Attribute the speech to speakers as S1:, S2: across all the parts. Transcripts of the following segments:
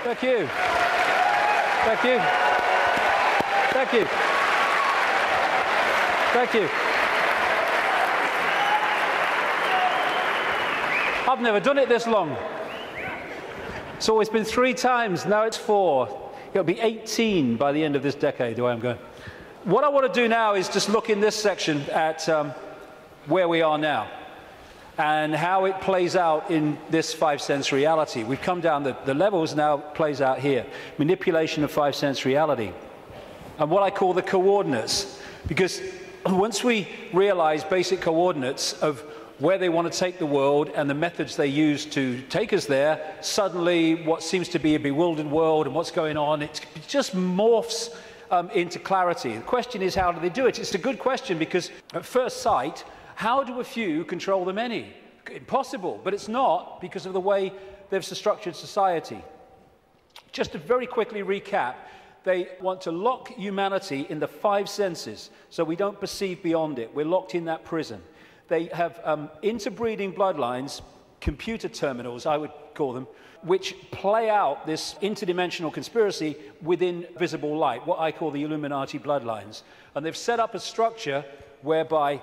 S1: Thank you. Thank you. Thank you. Thank you. I've never done it this long. It's always been 3 times, now it's 4. It'll be 18 by the end of this decade, the way I'm going. What I want to do now is just look in this section at where we are now and how it plays out in this 5-sense reality. We've come down the levels, now plays out here. Manipulation of 5-sense reality. And what I call the coordinates, because once we realize basic coordinates of where they want to take the world and the methods they use to take us there, suddenly what seems to be a bewildered world and what's going on, it just morphs into clarity. The question is, how do they do it? It's a good question, because at first sight, how do a few control the many? Impossible, but it's not, because of the way they've structured society. Just to very quickly recap, they want to lock humanity in the 5 senses, so we don't perceive beyond it. We're locked in that prison. They have interbreeding bloodlines, computer terminals, I would call them, which play out this interdimensional conspiracy within visible light, what I call the Illuminati bloodlines. And they've set up a structure whereby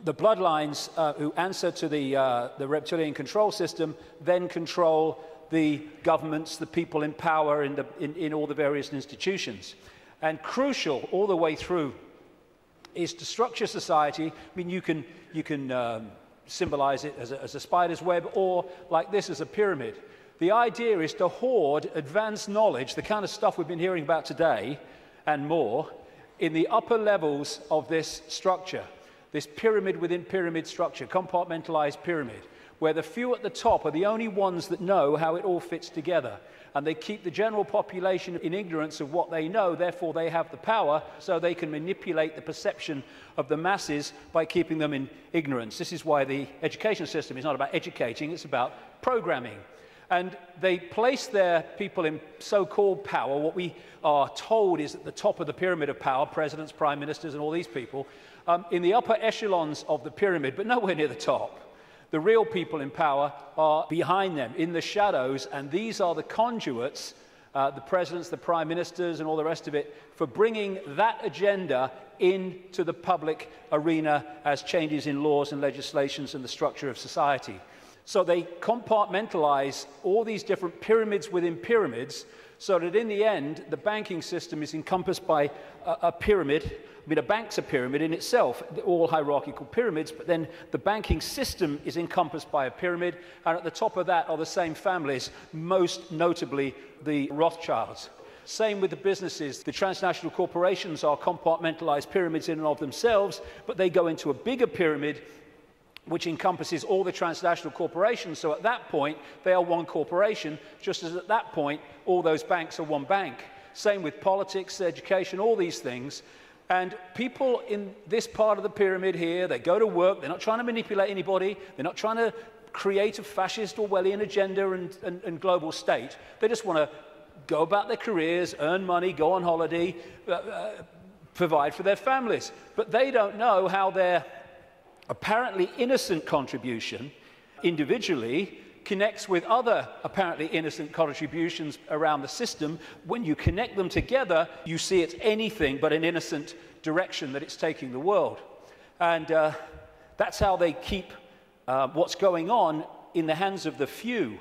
S1: the bloodlines who answer to the reptilian control system then control the governments, the people in power in all the various institutions. And crucial all the way through is to structure society. I mean, you can symbolize it as a spider's web, or like this as a pyramid. The idea is to hoard advanced knowledge, the kind of stuff we've been hearing about today and more, in the upper levels of this structure, this pyramid within pyramid structure, compartmentalized pyramid, where the few at the top are the only ones that know how it all fits together. And they keep the general population in ignorance of what they know, therefore they have the power, so they can manipulate the perception of the masses by keeping them in ignorance. This is why the education system is not about educating, it's about programming. And they place their people in so-called power. What we are told is at the top of the pyramid of power, presidents, prime ministers, and all these people, in the upper echelons of the pyramid, but nowhere near the top. The real people in power are behind them, in the shadows, and these are the conduits, the presidents, the prime ministers, and all the rest of it, for bringing that agenda into the public arena as changes in laws and legislations and the structure of society. So they compartmentalize all these different pyramids within pyramids, so that in the end, the banking system is encompassed by a pyramid. I mean, a bank's a pyramid in itself, all hierarchical pyramids, but then the banking system is encompassed by a pyramid, and at the top of that are the same families, most notably the Rothschilds. Same with the businesses. The transnational corporations are compartmentalized pyramids in and of themselves, but they go into a bigger pyramid which encompasses all the transnational corporations. So at that point, they are one corporation, just as at that point, all those banks are one bank. Same with politics, education, all these things. And people in this part of the pyramid here, they go to work, they're not trying to manipulate anybody, they're not trying to create a fascist Orwellian agenda and global state. They just want to go about their careers, earn money, go on holiday, provide for their families. But they don't know how their apparently innocent contribution individually connects with other apparently innocent contributions around the system. When you connect them together, you see it's anything but an innocent direction that it's taking the world. And that's how they keep what's going on in the hands of the few.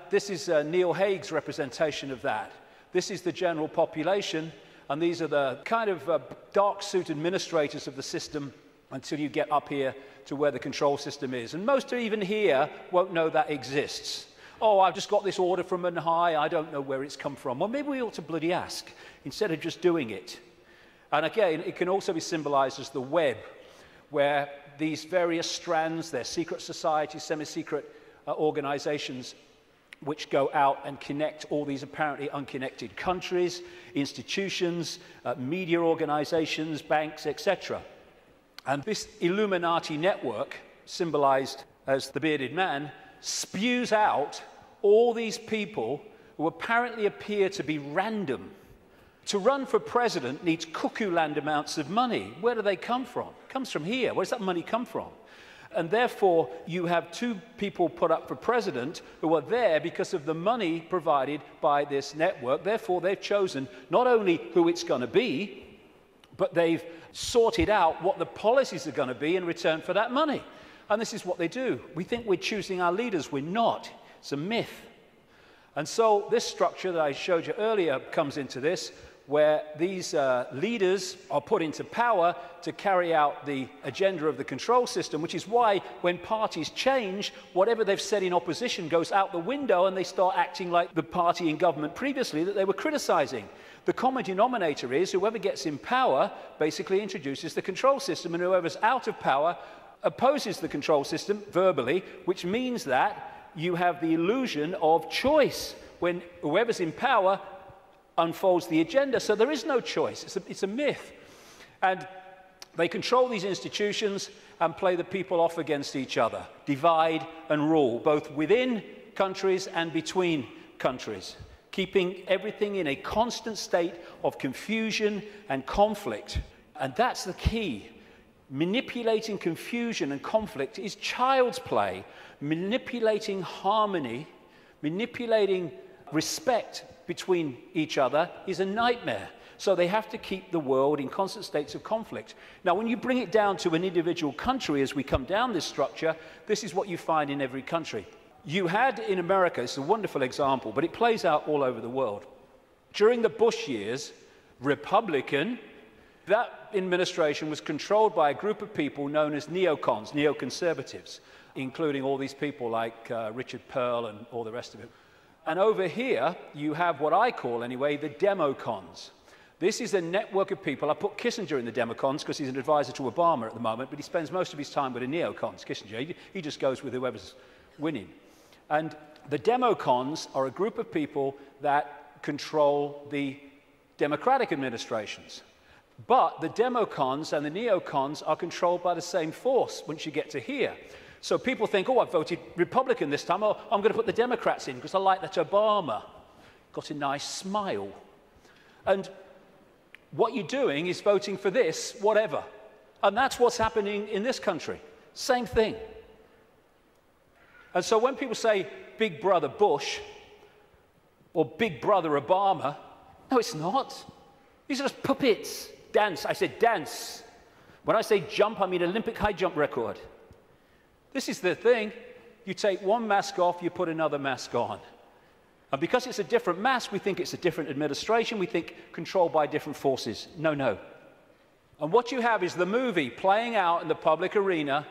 S1: This is Neil Haig's representation of that. This is the general population, and these are the kind of dark-suit administrators of the system until you get up here to where the control system is. And most even here won't know that exists. Oh, I've just got this order from on high, I don't know where it's come from. Well, maybe we ought to bloody ask, instead of just doing it. And again, it can also be symbolized as the web, where these various strands, they're secret societies, semi-secret organizations, which go out and connect all these apparently unconnected countries, institutions, media organizations, banks, etc. And this Illuminati network, symbolized as the bearded man, spews out all these people who apparently appear to be random. To run for president needs cuckoo land amounts of money. Where do they come from? It comes from here. Where does that money come from? And therefore, you have two people put up for president who are there because of the money provided by this network. Therefore, they've chosen not only who it's going to be, but they've sorted out what the policies are going to be in return for that money. And this is what they do. We think we're choosing our leaders. We're not. It's a myth. And so this structure that I showed you earlier comes into this, where these leaders are put into power to carry out the agenda of the control system, which is why when parties change, whatever they've said in opposition goes out the window and they start acting like the party in government previously that they were criticizing. The common denominator is whoever gets in power basically introduces the control system, and whoever's out of power opposes the control system verbally, which means that you have the illusion of choice when whoever's in power unfolds the agenda. So there is no choice. It's a myth. And they control these institutions and play the people off against each other, divide and rule, both within countries and between countries, keeping everything in a constant state of confusion and conflict. And that's the key. Manipulating confusion and conflict is child's play. Manipulating harmony, manipulating respect between each other is a nightmare. So they have to keep the world in constant states of conflict. Now, when you bring it down to an individual country, as we come down this structure, this is what you find in every country. You had in America, it's a wonderful example, but it plays out all over the world. During the Bush years, Republican, that administration was controlled by a group of people known as neocons, neoconservatives, including all these people like Richard Pearl and all the rest of it. And over here, you have what I call, anyway, the democons. This is a network of people. I put Kissinger in the democons because he's an advisor to Obama at the moment, but he spends most of his time with the neocons, Kissinger. He just goes with whoever's winning. And the democons are a group of people that control the democratic administrations. But the democons and the neocons are controlled by the same force once you get to here. So people think, oh, I voted Republican this time. Oh, I'm going to put the Democrats in because I like that Obama got a nice smile. And what you're doing is voting for this, whatever. And that's what's happening in this country. Same thing. And so when people say Big Brother Bush or Big Brother Obama, no, it's not. These are just puppets. Dance. I said dance. When I say jump, I mean Olympic high jump record. This is the thing. You take one mask off, you put another mask on. And because it's a different mask, we think it's a different administration. We think controlled by different forces. No, no. And what you have is the movie playing out in the public arena,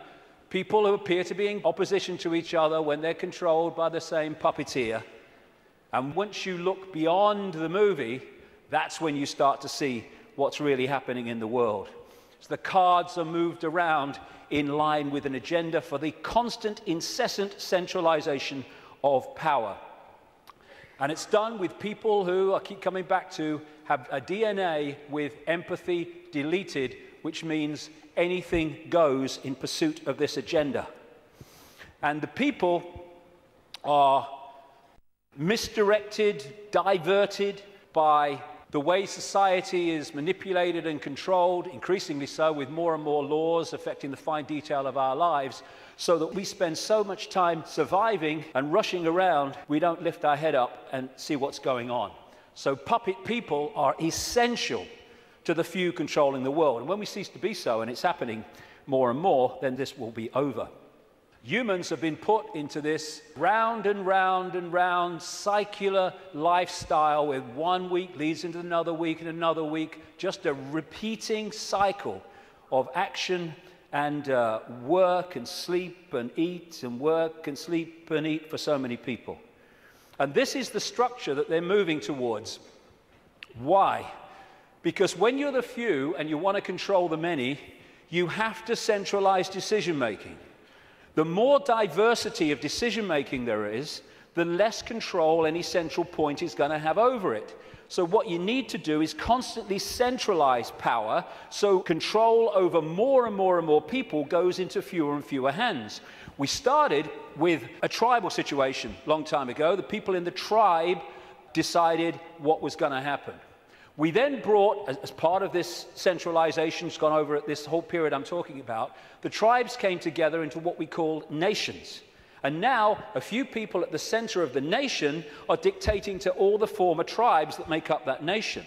S1: people who appear to be in opposition to each other when they're controlled by the same puppeteer. And once you look beyond the movie, that's when you start to see what's really happening in the world. So the cards are moved around in line with an agenda for the constant, incessant centralization of power. And it's done with people who, I keep coming back to, have a DNA with empathy deleted, which means anything goes in pursuit of this agenda. And the people are misdirected, diverted by the way society is manipulated and controlled, increasingly so with more and more laws affecting the fine detail of our lives, so that we spend so much time surviving and rushing around, we don't lift our head up and see what's going on. So puppet people are essential to the few controlling the world. And when we cease to be so, and it's happening more and more, then this will be over. Humans have been put into this round and round and round circular lifestyle where 1 week leads into another week and another week, just a repeating cycle of action and work and sleep and eat and work and sleep and eat for so many people. And this is the structure that they're moving towards. Why? Because when you're the few and you want to control the many, you have to centralize decision-making. The more diversity of decision-making there is, the less control any central point is going to have over it. So what you need to do is constantly centralize power, so control over more and more and more people goes into fewer and fewer hands. We started with a tribal situation a long time ago. The people in the tribe decided what was going to happen. We then brought, as part of this centralization, it's gone over at this whole period I'm talking about, the tribes came together into what we call nations. And now, a few people at the center of the nation are dictating to all the former tribes that make up that nation.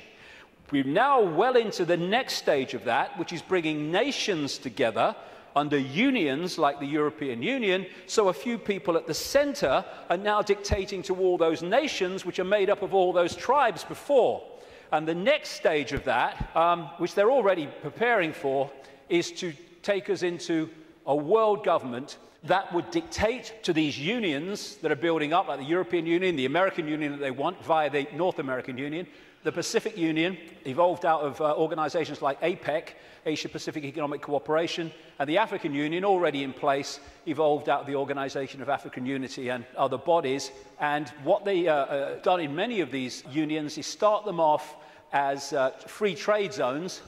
S1: We're now well into the next stage of that, which is bringing nations together under unions like the European Union, so a few people at the center are now dictating to all those nations, which are made up of all those tribes before. And the next stage of that, which they're already preparing for, is to take us into a world government that would dictate to these unions that are building up, like the European Union, the American Union that they want via the North American Union, the Pacific Union, evolved out of organizations like Icke, Asia-Pacific Economic Cooperation, and the African Union, already in place, evolved out of the Organization of African Unity and other bodies. And what they done in many of these unions is start them off as free trade zones,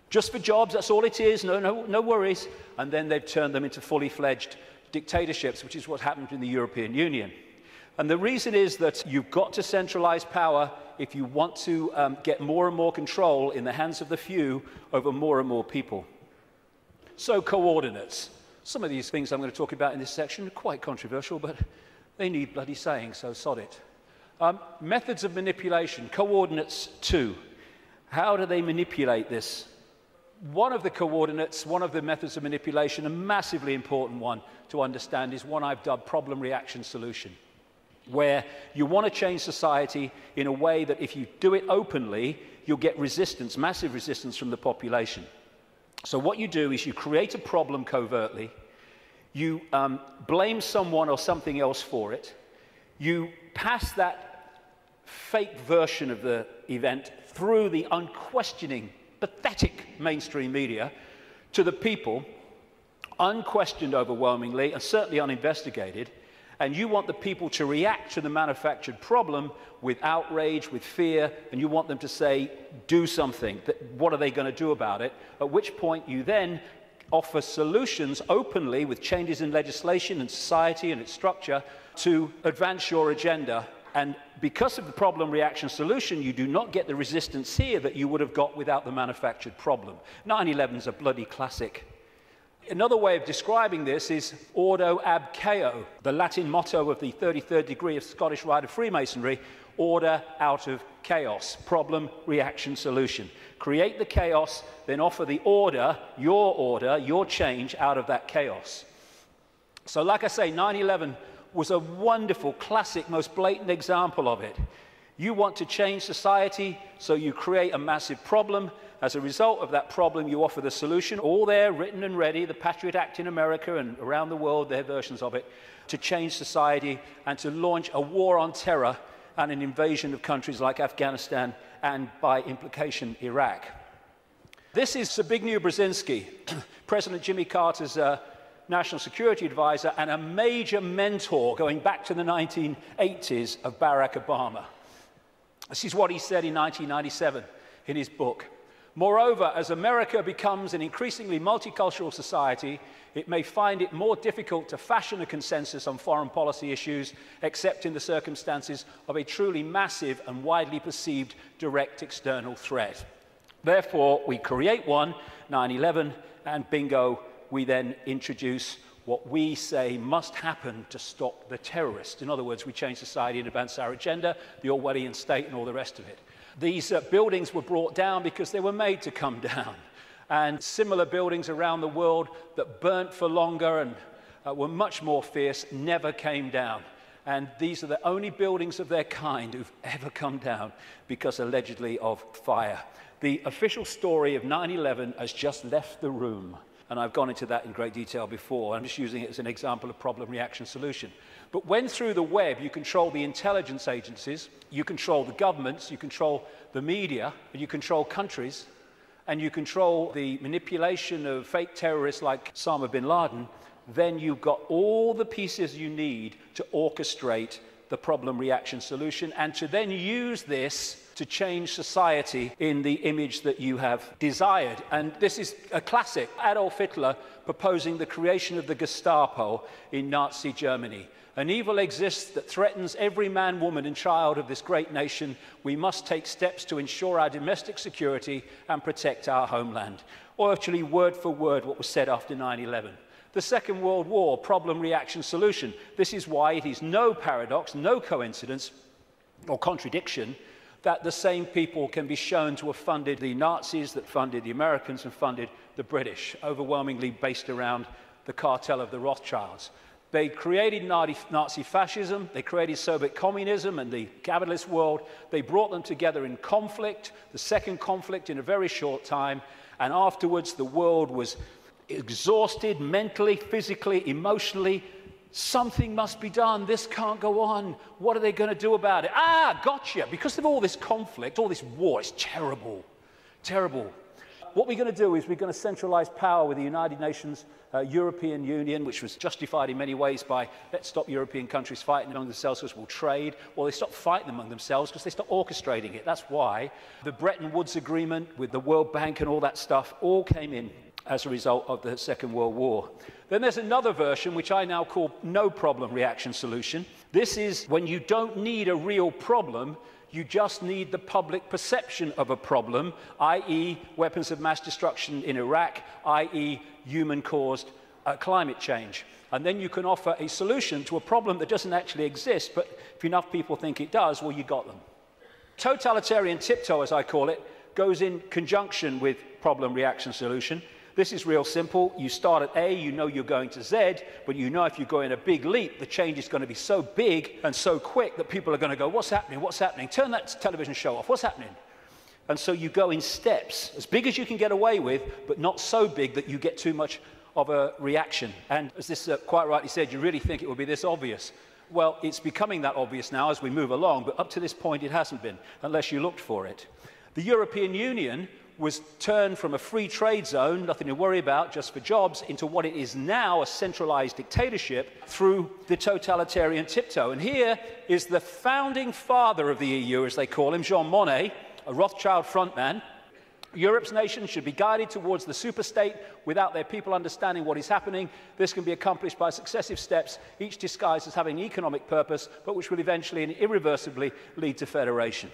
S1: just for jobs, that's all it is, no worries. And then they've turned them into fully fledged dictatorships, which is what happened in the European Union. And the reason is that you've got to centralize power if you want to get more and more control in the hands of the few over more and more people. So coordinates. Some of these things I'm going to talk about in this section are quite controversial, but they need bloody saying, so sod it. Methods of manipulation. Coordinates 2. How do they manipulate this? One of the coordinates, one of the methods of manipulation, a massively important one to understand, is one I've dubbed problem, reaction, solution, where you want to change society in a way that if you do it openly, you'll get resistance, massive resistance from the population. So what you do is you create a problem covertly, you blame someone or something else for it, you pass that fake version of the event through the unquestioning, pathetic mainstream media to the people, unquestioned overwhelmingly and certainly uninvestigated, and you want the people to react to the manufactured problem with outrage, with fear, and you want them to say, do something. What are they going to do about it? At which point you then offer solutions openly with changes in legislation and society and its structure to advance your agenda. And because of the problem, reaction, solution, you do not get the resistance here that you would have got without the manufactured problem. 9/11 is a bloody classic. Another way of describing this is ordo ab chaos, the Latin motto of the 33rd degree of Scottish Rite of Freemasonry: order out of chaos. Problem, reaction, solution. Create the chaos, then offer the order, your change out of that chaos. So like I say, 9/11 was a wonderful, classic, most blatant example of it. You want to change society, so you create a massive problem. As a result of that problem, you offer the solution, all there, written and ready, the Patriot Act in America and around the world, their versions of it, to change society and to launch a war on terror and an invasion of countries like Afghanistan and, by implication, Iraq. This is Zbigniew Brzezinski, President Jimmy Carter's national security advisor and a major mentor going back to the 1980s of Barack Obama. This is what he said in 1997 in his book. Moreover, as America becomes an increasingly multicultural society, it may find it more difficult to fashion a consensus on foreign policy issues, except in the circumstances of a truly massive and widely perceived direct external threat. Therefore, we create one, 9/11, and bingo, we then introduce what we say must happen to stop the terrorists. In other words, we change society and advance our agenda, the Orwellian state and all the rest of it. These buildings were brought down because they were made to come down. And similar buildings around the world that burnt for longer and were much more fierce never came down. And these are the only buildings of their kind who've ever come down because allegedly of fire. The official story of 9/11 has just left the room. And I've gone into that in great detail before. I'm just using it as an example of problem, reaction, solution. But when through the web you control the intelligence agencies, you control the governments, you control the media, and you control countries, and you control the manipulation of fake terrorists like Osama bin Laden, then you've got all the pieces you need to orchestrate the problem, reaction, solution, and to then use this to change society in the image that you have desired. And this is a classic. Adolf Hitler proposing the creation of the Gestapo in Nazi Germany. An evil exists that threatens every man, woman, and child of this great nation. We must take steps to ensure our domestic security and protect our homeland. Or actually, word for word, what was said after 9/11. The Second World War, problem, reaction, solution. This is why it is no paradox, no coincidence or contradiction that the same people can be shown to have funded the Nazis, that funded the Americans and funded the British, overwhelmingly based around the cartel of the Rothschilds. They created Nazi fascism, they created Soviet communism and the capitalist world. They brought them together in conflict, the second conflict in a very short time, and afterwards the world was exhausted mentally, physically, emotionally. Something must be done. This can't go on. What are they going to do about it? Ah, gotcha. Because of all this conflict, all this war, it's terrible. Terrible. What we're going to do is we're going to centralize power with the United Nations, European Union, which was justified in many ways by let's stop European countries fighting among themselves because we'll trade. Well, they stopped fighting among themselves because they stopped orchestrating it. That's why the Bretton Woods Agreement with the World Bank and all that stuff all came in as a result of the Second World War. Then there's another version, which I now call no problem reaction solution. This is when you don't need a real problem, you just need the public perception of a problem, i.e. weapons of mass destruction in Iraq, i.e. human-caused climate change. And then you can offer a solution to a problem that doesn't actually exist, but if enough people think it does, well, you got them. Totalitarian tiptoe, as I call it, goes in conjunction with problem reaction solution. This is real simple. You start at A, you know you're going to Z, but you know if you go in a big leap, the change is going to be so big and so quick that people are going to go, what's happening? What's happening? Turn that television show off. What's happening? And so you go in steps, as big as you can get away with, but not so big that you get too much of a reaction. And as this quite rightly said, you really think it would be this obvious. Well, it's becoming that obvious now as we move along, but up to this point it hasn't been, unless you looked for it. The European Union was turned from a free trade zone, nothing to worry about, just for jobs, into what it is now, a centralized dictatorship, through the totalitarian tiptoe. And here is the founding father of the EU, as they call him, Jean Monnet, a Rothschild frontman. Europe's nations should be guided towards the superstate without their people understanding what is happening. This can be accomplished by successive steps, each disguised as having an economic purpose, but which will eventually and irreversibly lead to federation.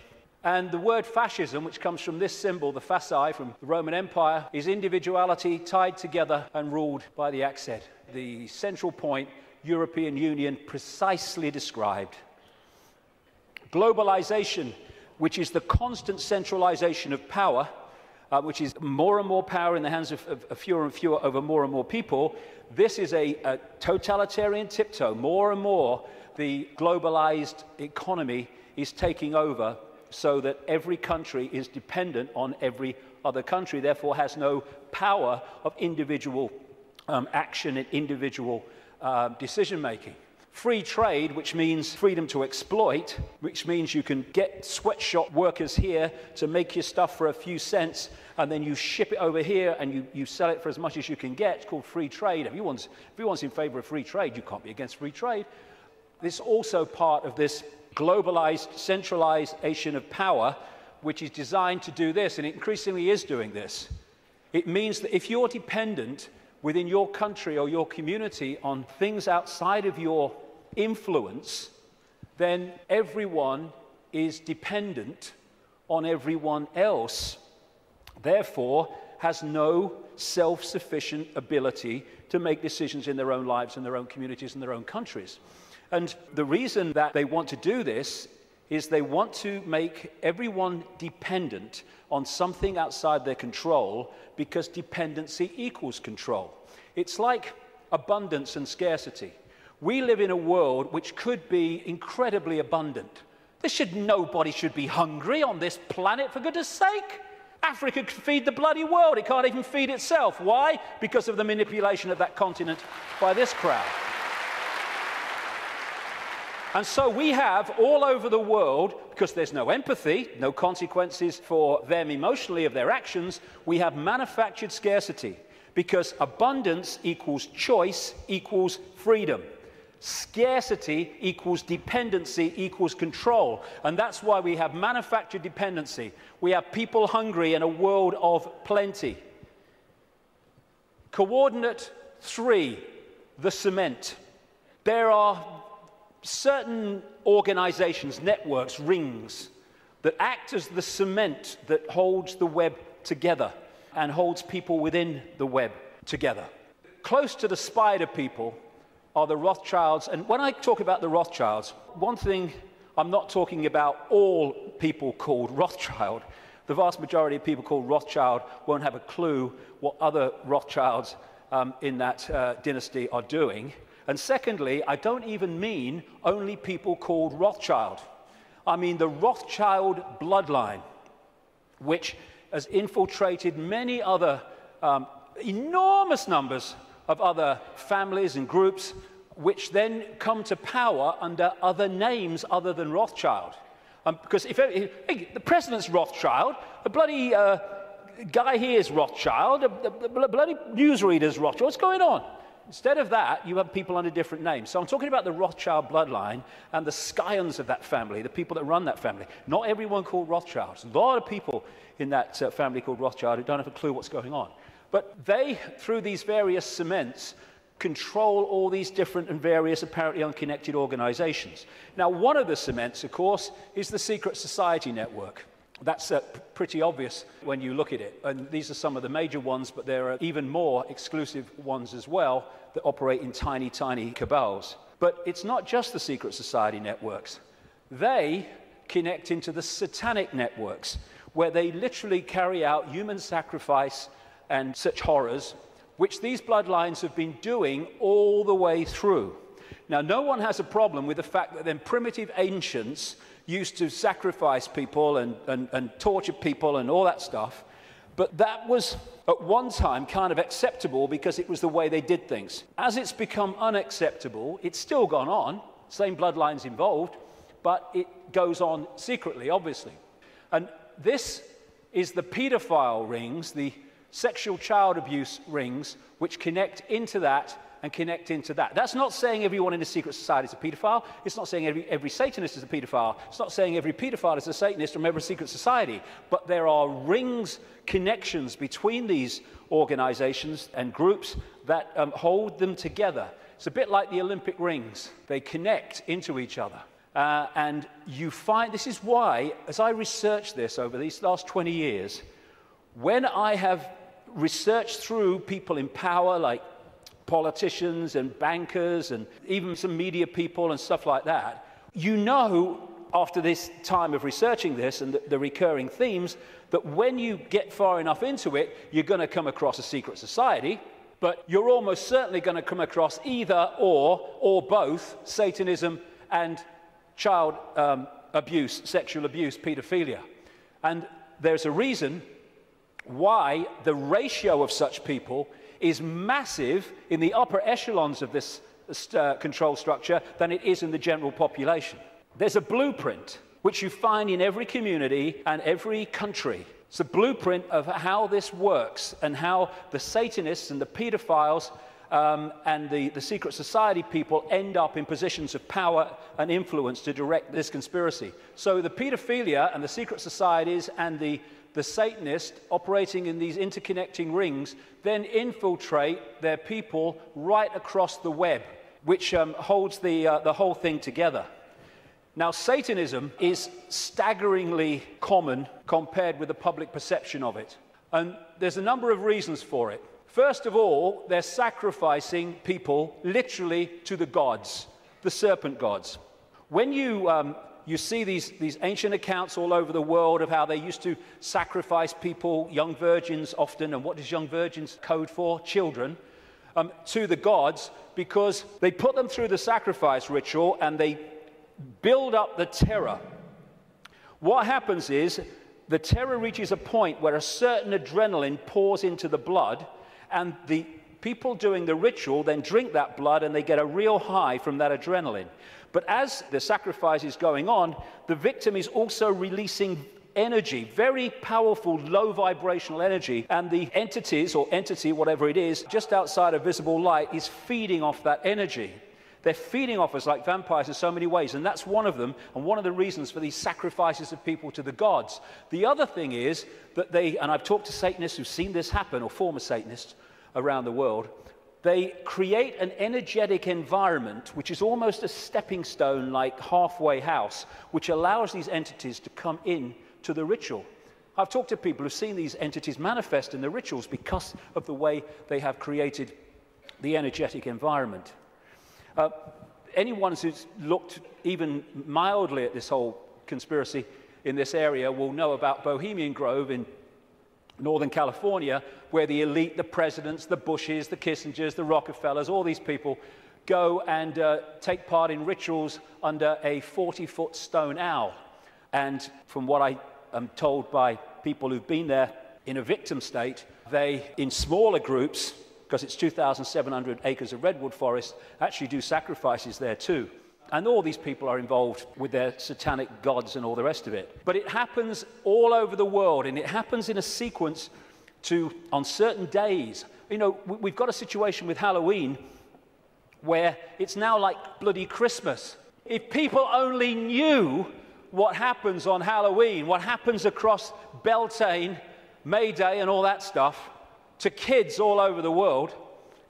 S1: And the word fascism, which comes from this symbol, the fasci from the Roman Empire, is individuality tied together and ruled by the accent. The central point, European Union, precisely described. Globalization, which is the constant centralization of power, which is more and more power in the hands of fewer and fewer over more and more people. This is a totalitarian tiptoe. More and more, the globalized economy is taking over, so that every country is dependent on every other country, therefore has no power of individual action and individual decision-making. Free trade, which means freedom to exploit, which means you can get sweatshop workers here to make your stuff for a few cents, and then you ship it over here and you sell it for as much as you can get. It's called free trade. Everyone's in favor of free trade. You can't be against free trade. This is also part of this globalized centralization of power, which is designed to do this, and it increasingly is doing this. It means that if you're dependent within your country or your community on things outside of your influence, then everyone is dependent on everyone else, therefore has no self-sufficient ability to make decisions in their own lives and their own communities and their own countries. And the reason that they want to do this is they want to make everyone dependent on something outside their control, because dependency equals control. It's like abundance and scarcity. We live in a world which could be incredibly abundant. Nobody should be hungry on this planet, for goodness sake. Africa could feed the bloody world. It can't even feed itself. Why? Because of the manipulation of that continent by this crowd. And so we have all over the world, because there's no empathy, no consequences for them emotionally of their actions, we have manufactured scarcity, because abundance equals choice equals freedom. Scarcity equals dependency equals control. And that's why we have manufactured dependency. We have people hungry in a world of plenty. Coordinate 3, the cement. There are certain organizations, networks, rings, that act as the cement that holds the web together and holds people within the web together. Close to the spider people are the Rothschilds. And when I talk about the Rothschilds, one thing, I'm not talking about all people called Rothschild. The vast majority of people called Rothschild won't have a clue what other Rothschilds in that dynasty are doing. And secondly, I don't even mean only people called Rothschild. I mean the Rothschild bloodline, which has infiltrated many other enormous numbers of other families and groups, which then come to power under other names other than Rothschild. Because if the president's Rothschild, the bloody guy here is Rothschild, the bloody newsreader's Rothschild, what's going on? Instead of that, you have people under different names. So I'm talking about the Rothschild bloodline and the scions of that family, the people that run that family. Not everyone called Rothschild. There's a lot of people in that family called Rothschild who don't have a clue what's going on. But they, through these various cements, control all these different and various apparently unconnected organizations. Now, one of the cements, of course, is the secret society network. That's pretty obvious when you look at it. And these are some of the major ones, but there are even more exclusive ones as well that operate in tiny, tiny cabals. But it's not just the secret society networks. They connect into the satanic networks, where they literally carry out human sacrifice and such horrors, which these bloodlines have been doing all the way through. Now, no one has a problem with the fact that then primitive ancients used to sacrifice people and torture people and all that stuff, but that was at one time kind of acceptable because it was the way they did things. As it's become unacceptable, it's still gone on, same bloodlines involved, but it goes on secretly, obviously. And this is the pedophile rings, the sexual child abuse rings, which connect into that and connect into that. That's not saying everyone in the secret society is a pedophile. It's not saying every Satanist is a pedophile. It's not saying every pedophile is a Satanist from every secret society. But there are rings, connections between these organizations and groups that hold them together. It's a bit like the Olympic rings. They connect into each other. And you find, this is why, as I researched this over these last 20 years, when I have researched through people in power like politicians and bankers and even some media people and stuff like that, you know, after this time of researching this and the recurring themes, that when you get far enough into it, you're going to come across a secret society, but you're almost certainly going to come across either or both Satanism and child abuse, sexual abuse, pedophilia. And there's a reason why the ratio of such people is massive in the upper echelons of this control structure than it is in the general population. There's a blueprint which you find in every community and every country. It's a blueprint of how this works and how the Satanists and the pedophiles and the secret society people end up in positions of power and influence to direct this conspiracy. So the pedophilia and the secret societies and the Satanists operating in these interconnecting rings then infiltrate their people right across the web, which holds the whole thing together. Now, Satanism is staggeringly common compared with the public perception of it. And there's a number of reasons for it. First of all, they're sacrificing people literally to the gods, the serpent gods. When you see these ancient accounts all over the world of how they used to sacrifice people, young virgins often, and what does young virgins code for? Children, to the gods, because they put them through the sacrifice ritual and they build up the terror. What happens is the terror reaches a point where a certain adrenaline pours into the blood, and the people doing the ritual then drink that blood and they get a real high from that adrenaline. But as the sacrifice is going on, the victim is also releasing energy, very powerful, low vibrational energy, and the entities or entity, whatever it is, just outside of visible light is feeding off that energy. They're feeding off us like vampires in so many ways, and that's one of them, and one of the reasons for these sacrifices of people to the gods. The other thing is that they, and I've talked to Satanists who've seen this happen, or former Satanists around the world, they create an energetic environment which is almost a stepping stone, like halfway house, which allows these entities to come in to the ritual. I've talked to people who've seen these entities manifest in the rituals because of the way they have created the energetic environment. Anyone who's looked even mildly at this whole conspiracy in this area will know about Bohemian Grove in Northern California, where the elite, the presidents, the Bushes, the Kissingers, the Rockefellers, all these people go and take part in rituals under a 40-foot stone owl. And from what I am told by people who've been there in a victim state, they, in smaller groups, because it's 2,700 acres of redwood forest, actually do sacrifices there too. And all these people are involved with their satanic gods and all the rest of it. But it happens all over the world, and it happens in a sequence on certain days. You know, we've got a situation with Halloween where it's now like bloody Christmas. If people only knew what happens on Halloween, what happens across Beltane, May Day and all that stuff, to kids all over the world,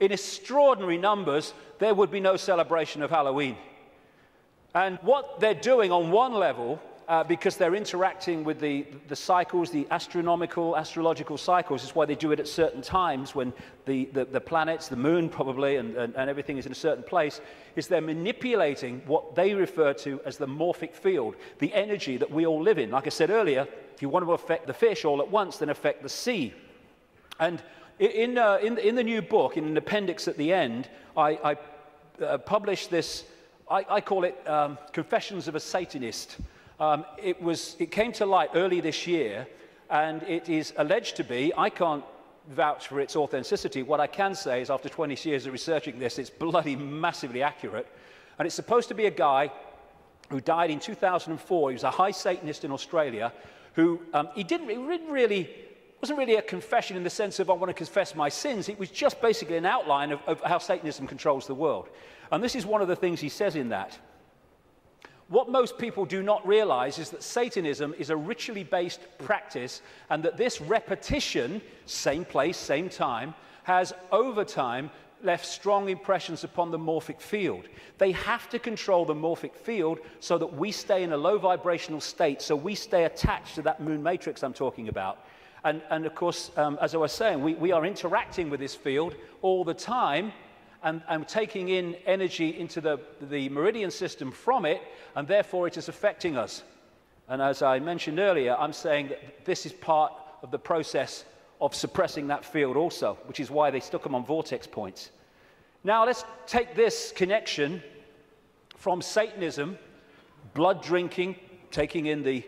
S1: in extraordinary numbers, there would be no celebration of Halloween. And what they're doing on one level, because they're interacting with the cycles, the astrological cycles, is why they do it at certain times when the planets, the moon probably, and everything is in a certain place, is they're manipulating what they refer to as the morphic field, the energy that we all live in. Like I said earlier, if you want to affect the fish all at once, then affect the sea. And in the new book, in an appendix at the end, I published this. I call it Confessions of a Satanist. It came to light early this year, and it is alleged to be, I can't vouch for its authenticity. What I can say is, after 20 years of researching this, it's bloody massively accurate. And it's supposed to be a guy who died in 2004. He was a high Satanist in Australia, who wasn't really a confession in the sense of I want to confess my sins. It was just basically an outline of how Satanism controls the world. And this is one of the things he says in that. What most people do not realize is that Satanism is a ritually based practice, and that this repetition, same place, same time, has over time left strong impressions upon the morphic field. They have to control the morphic field so that we stay in a low vibrational state, so we stay attached to that moon matrix I'm talking about. And of course, as I was saying, we are interacting with this field all the time, and taking in energy into the meridian system from it, and therefore it is affecting us. And as I mentioned earlier, I'm saying that this is part of the process of suppressing that field also, which is why they stuck them on vortex points. Now let's take this connection from Satanism, blood drinking, taking in the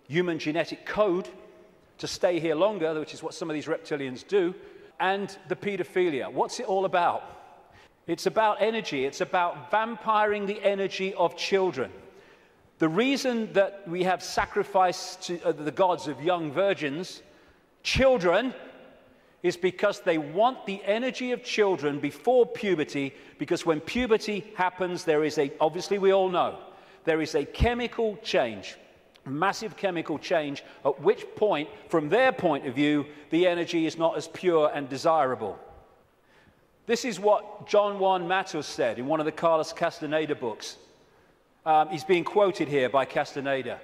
S1: human genetic code to stay here longer, which is what some of these reptilians do, and the pedophilia. What's it all about? It's about energy. It's about vampiring the energy of children. The reason that we have sacrifice to the gods of young virgins, children, is because they want the energy of children before puberty, because when puberty happens, there is obviously we all know, there is a chemical change, massive chemical change, at which point, from their point of view, the energy is not as pure and desirable. This is what John Juan Matus said in one of the Carlos Castaneda books. He's being quoted here by Castaneda.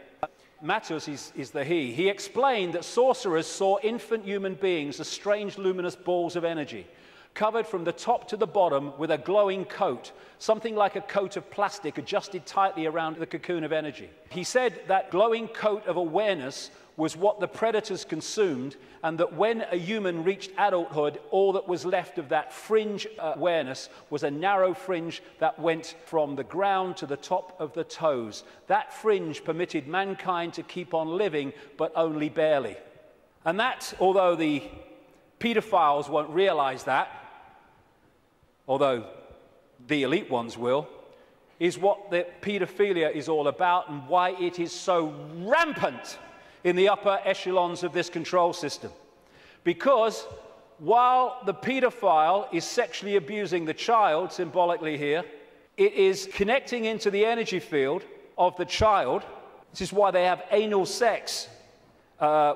S1: Matus is the he. He explained that sorcerers saw infant human beings as strange luminous balls of energy, covered from the top to the bottom with a glowing coat, something like a coat of plastic adjusted tightly around the cocoon of energy. He said that glowing coat of awareness was what the predators consumed, and that when a human reached adulthood, all that was left of that fringe awareness was a narrow fringe that went from the ground to the top of the toes. That fringe permitted mankind to keep on living, but only barely. And that, although the pedophiles won't realize that, although the elite ones will, is what the pedophilia is all about, and why it is so rampant in the upper echelons of this control system. Because while the pedophile is sexually abusing the child, symbolically here, It is connecting into the energy field of the child. This is why they have anal sex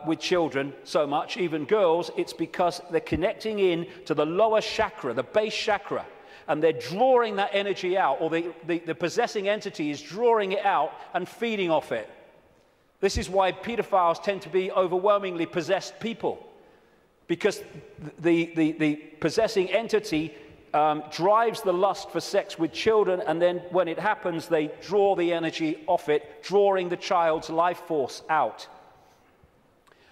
S1: with children so much, even girls. It's because they're connecting in to the lower chakra, the base chakra, and they're drawing that energy out, or the possessing entity is drawing it out and feeding off it. This is why pedophiles tend to be overwhelmingly possessed people, because the possessing entity drives the lust for sex with children, and then when it happens, they draw the energy off it, drawing the child's life force out.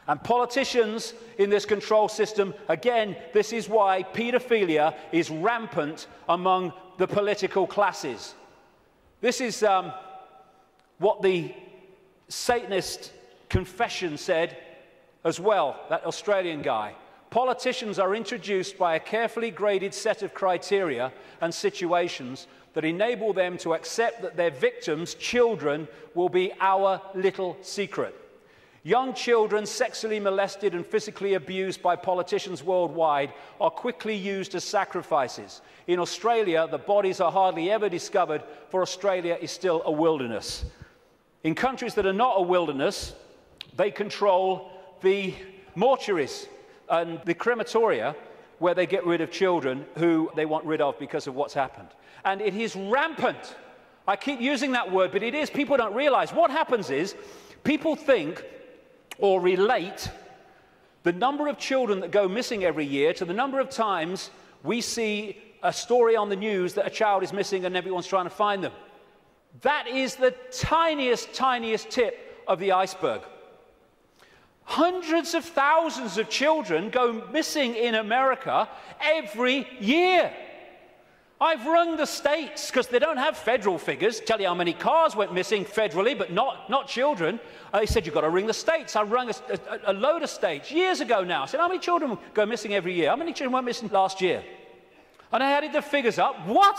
S1: And politicians in this control system, again, this is why pedophilia is rampant among the political classes. This is what the Satanist confession said as well, that Australian guy. Politicians are introduced by a carefully graded set of criteria and situations that enable them to accept that their victims, children, will be our little secret. Young children sexually molested and physically abused by politicians worldwide are quickly used as sacrifices. In Australia, the bodies are hardly ever discovered, for Australia is still a wilderness. In countries that are not a wilderness, they control the mortuaries and the crematoria where they get rid of children who they want rid of because of what's happened. And it is rampant. I keep using that word, but it is. People don't realize. What happens is people think or relate the number of children that go missing every year to the number of times we see a story on the news that a child is missing and everyone's trying to find them. That is the tiniest, tiniest tip of the iceberg. Hundreds of thousands of children go missing in America every year. I've rung the states, because they don't have federal figures, tell you how many cars went missing federally, but not children. They said, you've got to ring the states. I rung a load of states years ago now. I said, how many children go missing every year? How many children went missing last year? And I added the figures up. What?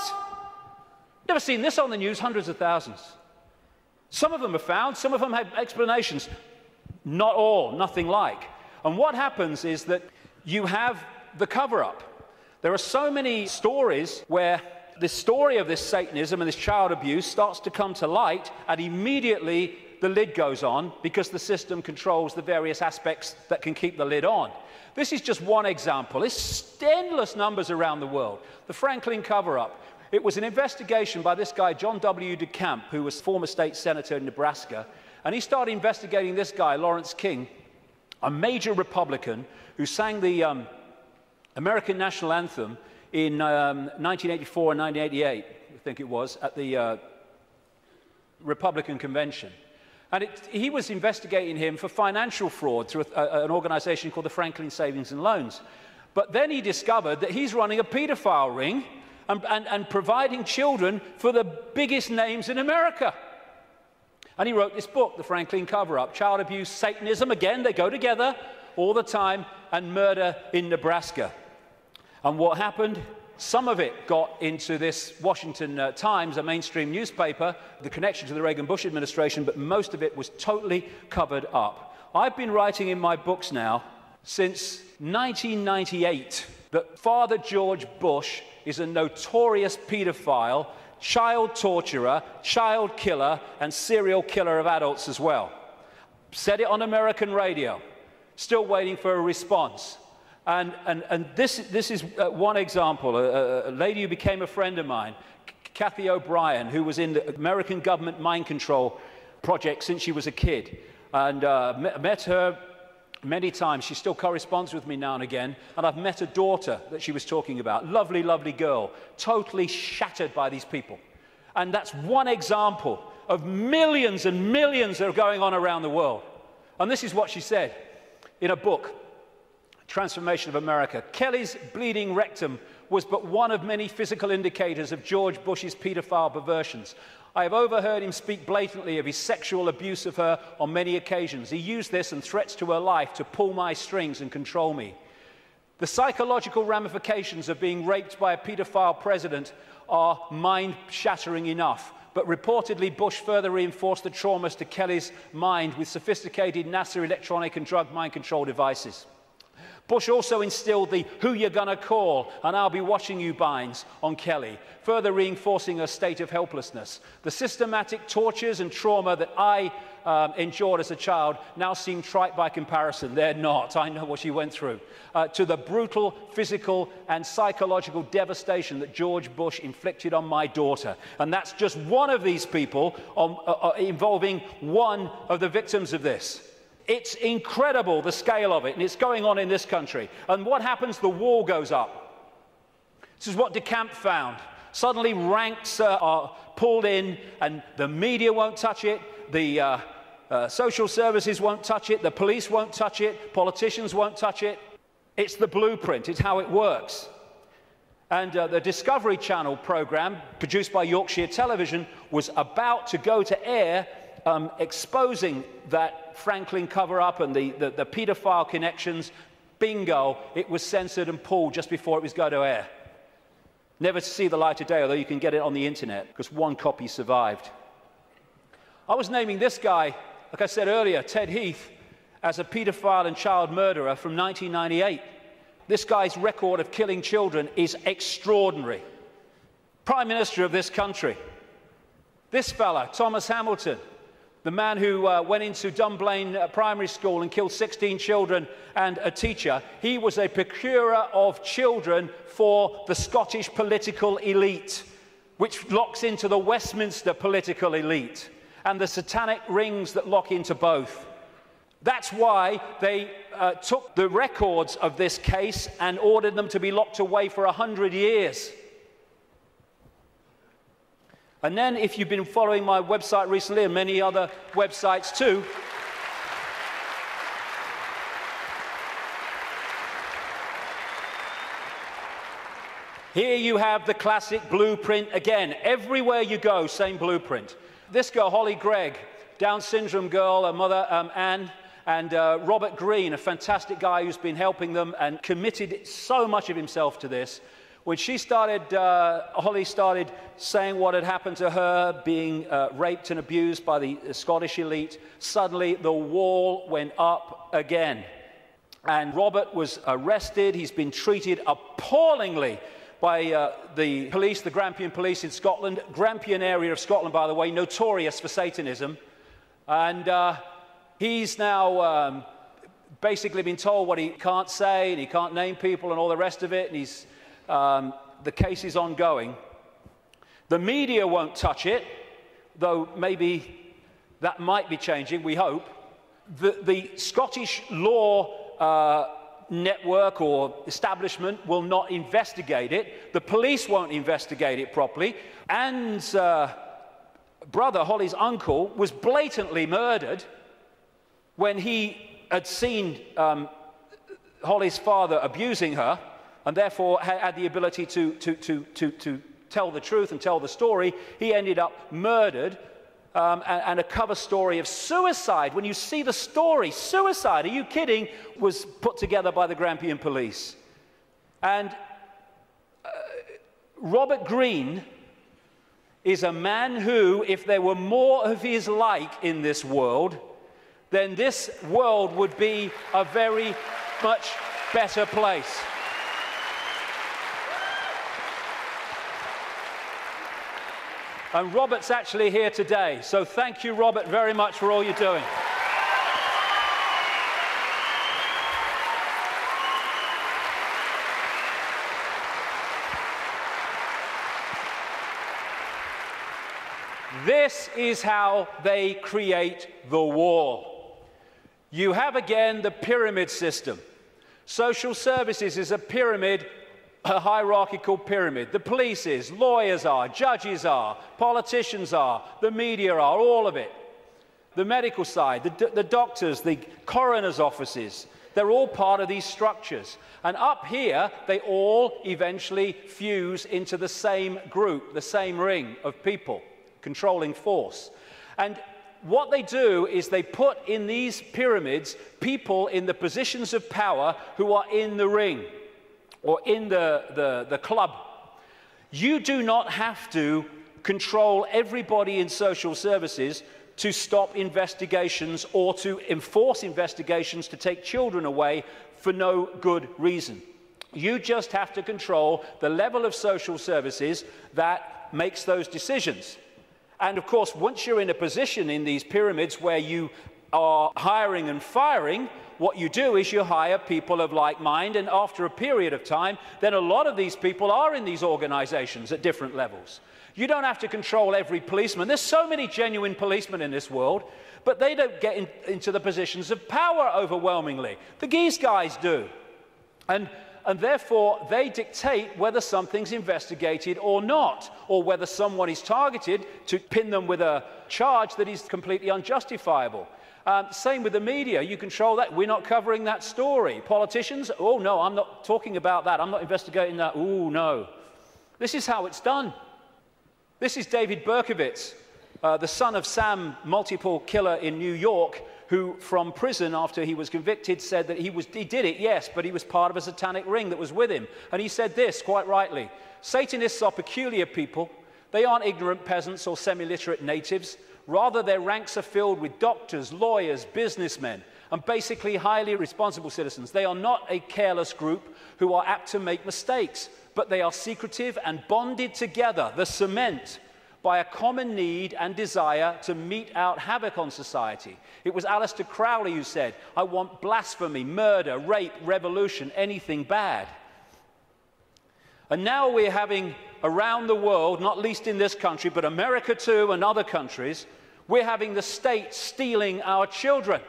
S1: Never seen this on the news, hundreds of thousands. Some of them are found, some of them have explanations. Not all, nothing like. And what happens is that you have the cover-up. There are so many stories where the story of this Satanism and this child abuse starts to come to light, and immediately the lid goes on because the system controls the various aspects that can keep the lid on. This is just one example. There's endless numbers around the world. The Franklin cover-up. It was an investigation by this guy, John W. DeCamp, who was former state senator in Nebraska, and he started investigating this guy, Lawrence King, a major Republican who sang the American national anthem in 1984 and 1988, I think it was, at the Republican convention. And he was investigating him for financial fraud through an organization called the Franklin Savings and Loans. But then he discovered that he's running a pedophile ring and providing children for the biggest names in America. And he wrote this book, The Franklin Cover-Up, Child Abuse, Satanism, again, they go together all the time, and murder in Nebraska. And what happened? Some of it got into this Washington Times, a mainstream newspaper, the connection to the Reagan-Bush administration, but most of it was totally covered up. I've been writing in my books now since 1998 that Father George Bush is a notorious pedophile, child torturer, child killer, and serial killer of adults as well. Said it on American radio. Still waiting for a response. And this is one example. A lady who became a friend of mine, Kathy O'Brien, who was in the American government mind control project since she was a kid. And met her many times. She still corresponds with me now and again. And I've met a daughter that she was talking about. Lovely, lovely girl. Totally shattered by these people. And that's one example of millions and millions that are going on around the world. And this is what she said in a book, Transformation of America. Kelly's bleeding rectum was but one of many physical indicators of George Bush's pedophile perversions. I have overheard him speak blatantly of his sexual abuse of her on many occasions. He used this and threats to her life to pull my strings and control me. The psychological ramifications of being raped by a pedophile president are mind-shattering enough, but reportedly Bush further reinforced the traumas to Kelly's mind with sophisticated NASA electronic and drug mind control devices. Bush also instilled the "who you're gonna call and I'll be watching you" binds on Kelly, further reinforcing her state of helplessness. The systematic tortures and trauma that I endured as a child now seem trite by comparison. They're not. I know what she went through. To the brutal physical and psychological devastation that George Bush inflicted on my daughter. And that's just one of these people involving one of the victims of this. It's incredible, the scale of it, and it's going on in this country. And what happens? The wall goes up. This is what DeCamp found. Suddenly ranks are pulled in, and the media won't touch it, the social services won't touch it, the police won't touch it, politicians won't touch it. It's the blueprint, it's how it works. And the Discovery Channel programme, produced by Yorkshire Television, was about to go to air, exposing that Franklin cover-up and the paedophile connections. Bingo, it was censored and pulled just before it was going to air. Never to see the light of day, although you can get it on the internet, because one copy survived. I was naming this guy, like I said earlier, Ted Heath, as a paedophile and child murderer from 1998. This guy's record of killing children is extraordinary. Prime Minister of this country. This fella, Thomas Hamilton, the man who went into Dunblane Primary School and killed 16 children and a teacher, he was a procurer of children for the Scottish political elite, which locks into the Westminster political elite, and the satanic rings that lock into both. That's why they took the records of this case and ordered them to be locked away for 100 years. And then, if you've been following my website recently, and many other websites too, here you have the classic blueprint again. Everywhere you go, same blueprint. This girl, Holly Gregg, Down syndrome girl, her mother, Anne, and Robert Greene, a fantastic guy who's been helping them and committed so much of himself to this. When she started, Holly started saying what had happened to her, being raped and abused by the Scottish elite, suddenly the wall went up again. And Robert was arrested. He's been treated appallingly by the police, the Grampian police in Scotland. Grampian area of Scotland, by the way, notorious for Satanism. And he's now basically been told what he can't say, and he can't name people and all the rest of it. And he's... the case is ongoing. The media won't touch it, though maybe that might be changing, we hope. The Scottish law network or establishment will not investigate it. The police won't investigate it properly. Anne's brother, Holly's uncle, was blatantly murdered when he had seen Holly's father abusing her, and therefore had the ability to tell the truth and tell the story. He ended up murdered, and a cover story of suicide. When you see the story, suicide, are you kidding, was put together by the Grampian police. And Robert Greene is a man who, if there were more of his like in this world, then this world would be a very much better place. And Robert's actually here today, so thank you, Robert, very much for all you're doing. This is how they create the wall. You have again the pyramid system. Social services is a pyramid, a hierarchical pyramid. The police is, lawyers are, judges are, politicians are, the media are, all of it. The medical side, the doctors, the coroner's offices, they're all part of these structures. And up here, they all eventually fuse into the same group, the same ring of people, controlling force. And what they do is they put in these pyramids people in the positions of power who are in the ring, or in the club. You do not have to control everybody in social services to stop investigations or to enforce investigations to take children away for no good reason. You just have to control the level of social services that makes those decisions. And of course, once you're in a position in these pyramids where you are hiring and firing, what you do is you hire people of like mind, and after a period of time, then a lot of these people are in these organizations at different levels. You don't have to control every policeman. There's so many genuine policemen in this world, but they don't get into the positions of power overwhelmingly. The geese guys do. And therefore, they dictate whether something's investigated or not, or whether someone is targeted to pin them with a charge that is completely unjustifiable. Same with the media. You control that. We're not covering that story. Politicians, oh, no, I'm not talking about that. I'm not investigating that. Oh, no. This is how it's done. This is David Berkowitz, the son of Sam, multiple killer in New York, who from prison after he was convicted said that he did it, yes, but he was part of a satanic ring that was with him. And he said this, quite rightly: Satanists are peculiar people. They aren't ignorant peasants or semi-literate natives. Rather, their ranks are filled with doctors, lawyers, businessmen, and basically highly responsible citizens. They are not a careless group who are apt to make mistakes, but they are secretive and bonded together, the cement, by a common need and desire to mete out havoc on society. It was Aleister Crowley who said, "I want blasphemy, murder, rape, revolution, anything bad." And now we're having around the world, not least in this country, but America too and other countries, we're having the state stealing our children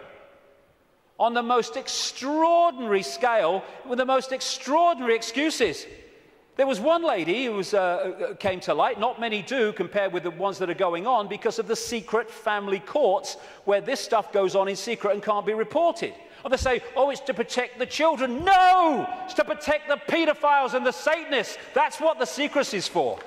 S1: on the most extraordinary scale with the most extraordinary excuses. There was one lady who came to light, not many do compared with the ones that are going on, because of the secret family courts where this stuff goes on in secret and can't be reported. Or they say, oh, it's to protect the children. No! It's to protect the pedophiles and the Satanists. That's what the secrecy's for.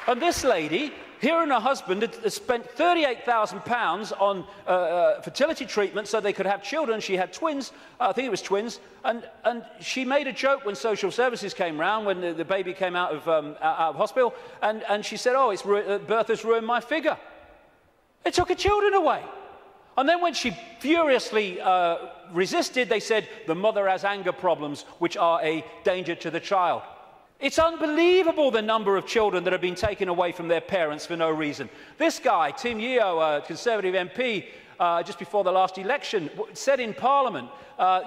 S1: And this lady, her and her husband had spent £38,000 on fertility treatment so they could have children. She had twins, I think it was twins, and she made a joke when social services came round, when the baby came out of hospital, and she said, oh, birth has ruined my figure. They took her children away. And then when she furiously resisted, they said, the mother has anger problems, which are a danger to the child. It's unbelievable the number of children that have been taken away from their parents for no reason. This guy, Tim Yeo, a Conservative MP, just before the last election, said in Parliament,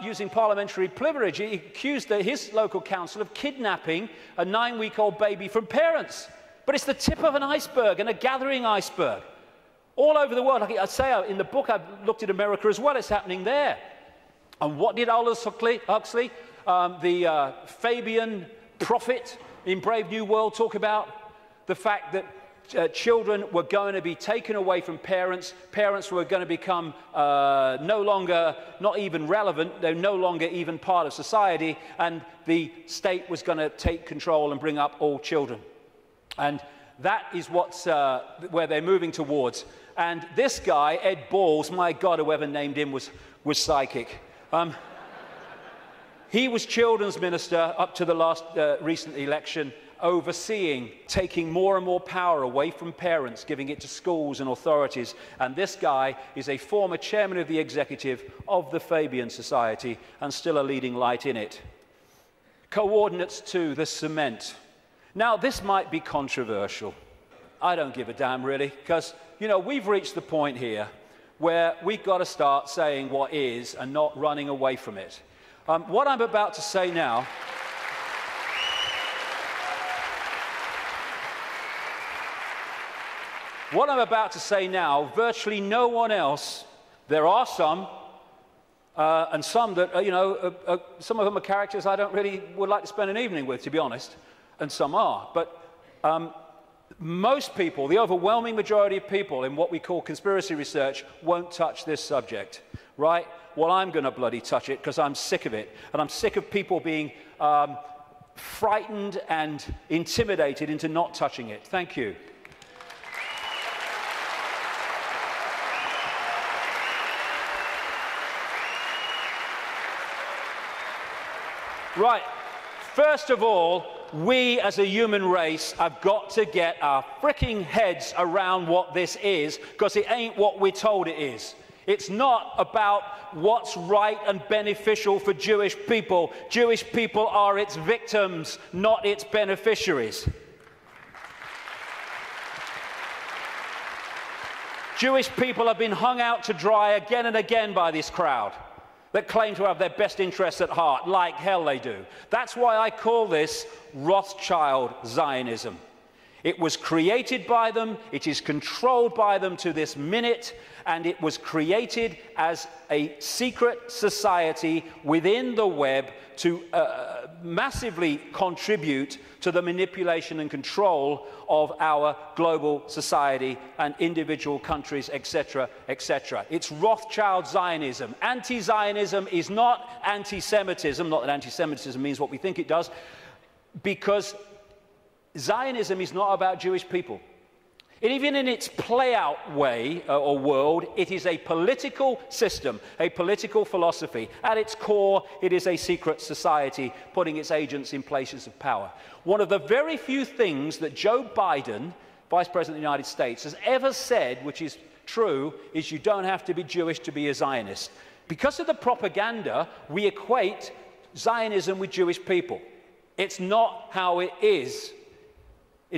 S1: using parliamentary privilege, he accused his local council of kidnapping a 9-week-old baby from parents. But it's the tip of an iceberg, and a gathering iceberg. All over the world, like I say in the book, I've looked at America as well, it's happening there. And what did Aldous Huxley, the Fabian prophet in Brave New World, talk about? The fact that children were going to be taken away from parents, parents were going to become no longer, not even relevant, they're no longer even part of society, and the state was going to take control and bring up all children. And that is what's, where they're moving towards. And this guy, Ed Balls, my God, whoever named him was psychic. He was children's minister up to the last recent election, overseeing, taking more and more power away from parents, giving it to schools and authorities. And this guy is a former chairman of the executive of the Fabian Society and still a leading light in it. Coordinates to the cement. Now, this might be controversial. I don't give a damn, really, because, you know, we've reached the point here where we've got to start saying what is and not running away from it. What I'm about to say now virtually no one else, there are some, and some that, you know, some of them are characters I don't really would like to spend an evening with, to be honest, and some are. But most people, the overwhelming majority of people in what we call conspiracy research, won't touch this subject, right? Well, I'm going to bloody touch it because I'm sick of it. And I'm sick of people being frightened and intimidated into not touching it. Thank you. Right. First of all, we as a human race have got to get our freaking heads around what this is, because it ain't what we're told it is. It's not about what's right and beneficial for Jewish people. Jewish people are its victims, not its beneficiaries. Jewish people have been hung out to dry again and again by this crowd that claim to have their best interests at heart, like hell they do. That's why I call this Rothschild Zionism. It was created by them, it is controlled by them to this minute, and it was created as a secret society within the web to massively contribute to the manipulation and control of our global society and individual countries, etc., etc. It's Rothschild Zionism. Anti-Zionism is not anti-Semitism, not that anti-Semitism means what we think it does, because Zionism is not about Jewish people. Even in its play-out way or world, it is a political system, a political philosophy. At its core, it is a secret society putting its agents in places of power. One of the very few things that Joe Biden, Vice President of the United States, has ever said, which is true, is you don't have to be Jewish to be a Zionist. Because of the propaganda, we equate Zionism with Jewish people. It's not how it is.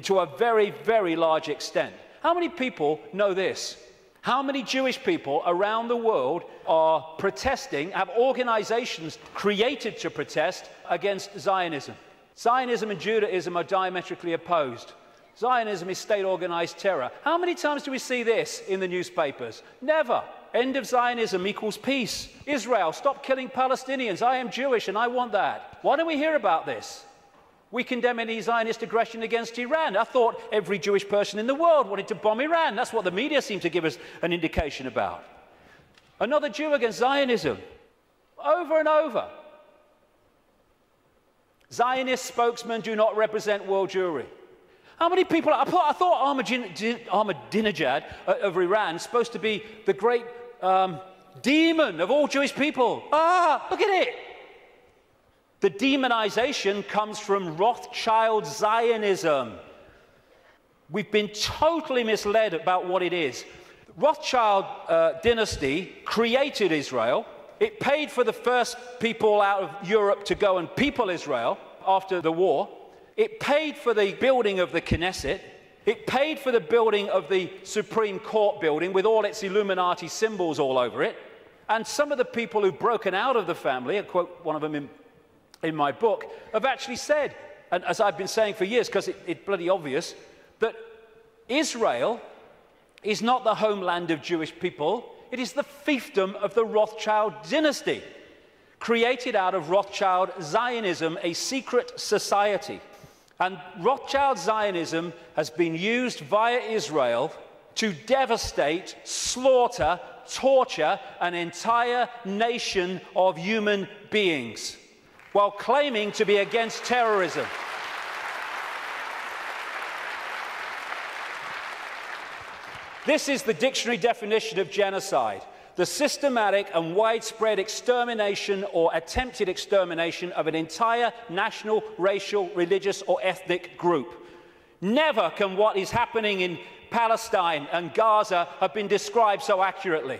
S1: To a very, very large extent. How many people know this? How many Jewish people around the world are protesting, have organizations created to protest against Zionism? Zionism and Judaism are diametrically opposed. Zionism is state-organized terror. How many times do we see this in the newspapers? Never. End of Zionism equals peace. Israel, stop killing Palestinians. I am Jewish and I want that. Why don't we hear about this? We condemn any Zionist aggression against Iran. I thought every Jewish person in the world wanted to bomb Iran. That's what the media seem to give us an indication about. Another Jew against Zionism. Over and over. Zionist spokesmen do not represent world Jewry. How many people... I thought Ahmadinejad of Iran is supposed to be the great demon of all Jewish people. Look at it. The demonization comes from Rothschild Zionism. We've been totally misled about what it is. Rothschild dynasty created Israel. It paid for the first people out of Europe to go and people Israel after the war. It paid for the building of the Knesset. It paid for the building of the Supreme Court building with all its Illuminati symbols all over it. And some of the people who've broken out of the family, I quote one of them in my book, have actually said, and as I've been saying for years, because it's bloody obvious, that Israel is not the homeland of Jewish people, it is the fiefdom of the Rothschild dynasty, created out of Rothschild Zionism, a secret society. And Rothschild Zionism has been used via Israel to devastate, slaughter, torture an entire nation of human beings, while claiming to be against terrorism. This is the dictionary definition of genocide: the systematic and widespread extermination or attempted extermination of an entire national, racial, religious, or ethnic group. Never can what is happening in Palestine and Gaza have been described so accurately.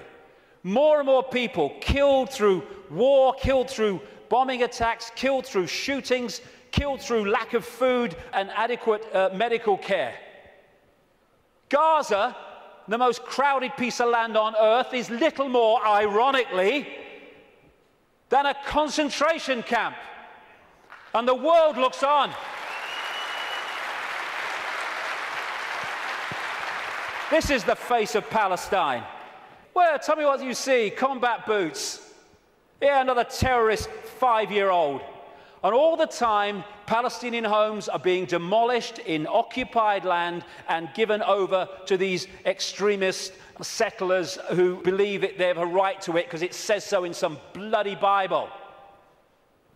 S1: More and more people killed through war, killed through bombing attacks, killed through shootings, killed through lack of food and adequate medical care. Gaza, the most crowded piece of land on earth, is little more, ironically, than a concentration camp. And the world looks on. This is the face of Palestine. Well, tell me what you see. Combat boots. Yeah, another terrorist 5-year-old. And all the time, Palestinian homes are being demolished in occupied land and given over to these extremist settlers who believe they have a right to it because it says so in some bloody Bible.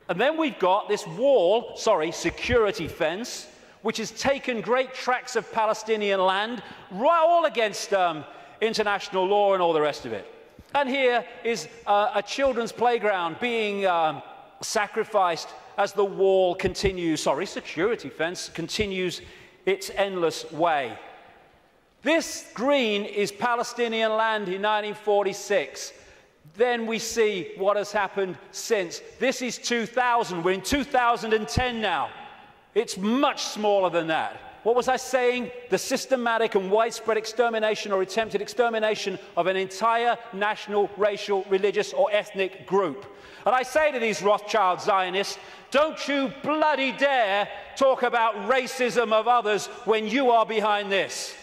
S1: And then we've got this security fence, which has taken great tracts of Palestinian land, all against international law and all the rest of it. And here is a children's playground being sacrificed as the wall continues, security fence continues its endless way. This green is Palestinian land in 1946. Then we see what has happened since. This is 2000. We're in 2010 now. It's much smaller than that. What was I saying? The systematic and widespread extermination or attempted extermination of an entire national, racial, religious, or ethnic group. And I say to these Rothschild Zionists, don't you bloody dare talk about racism of others when you are behind this.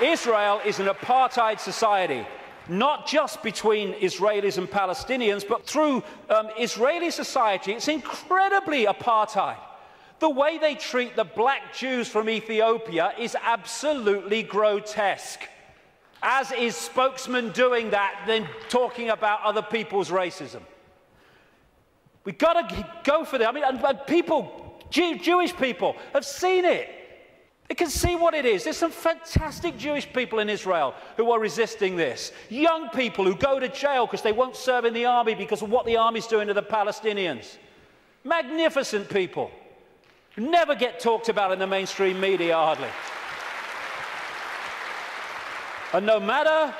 S1: Israel is an apartheid society, not just between Israelis and Palestinians, but through Israeli society. It's incredibly apartheid. The way they treat the black Jews from Ethiopia is absolutely grotesque, as is spokesman doing that, then talking about other people's racism. We've got to go for that. I mean, and people, Jewish people, have seen it. They can see what it is. There's some fantastic Jewish people in Israel who are resisting this. Young people who go to jail because they won't serve in the army because of what the army's doing to the Palestinians. Magnificent people. Never get talked about in the mainstream media, hardly. And no matter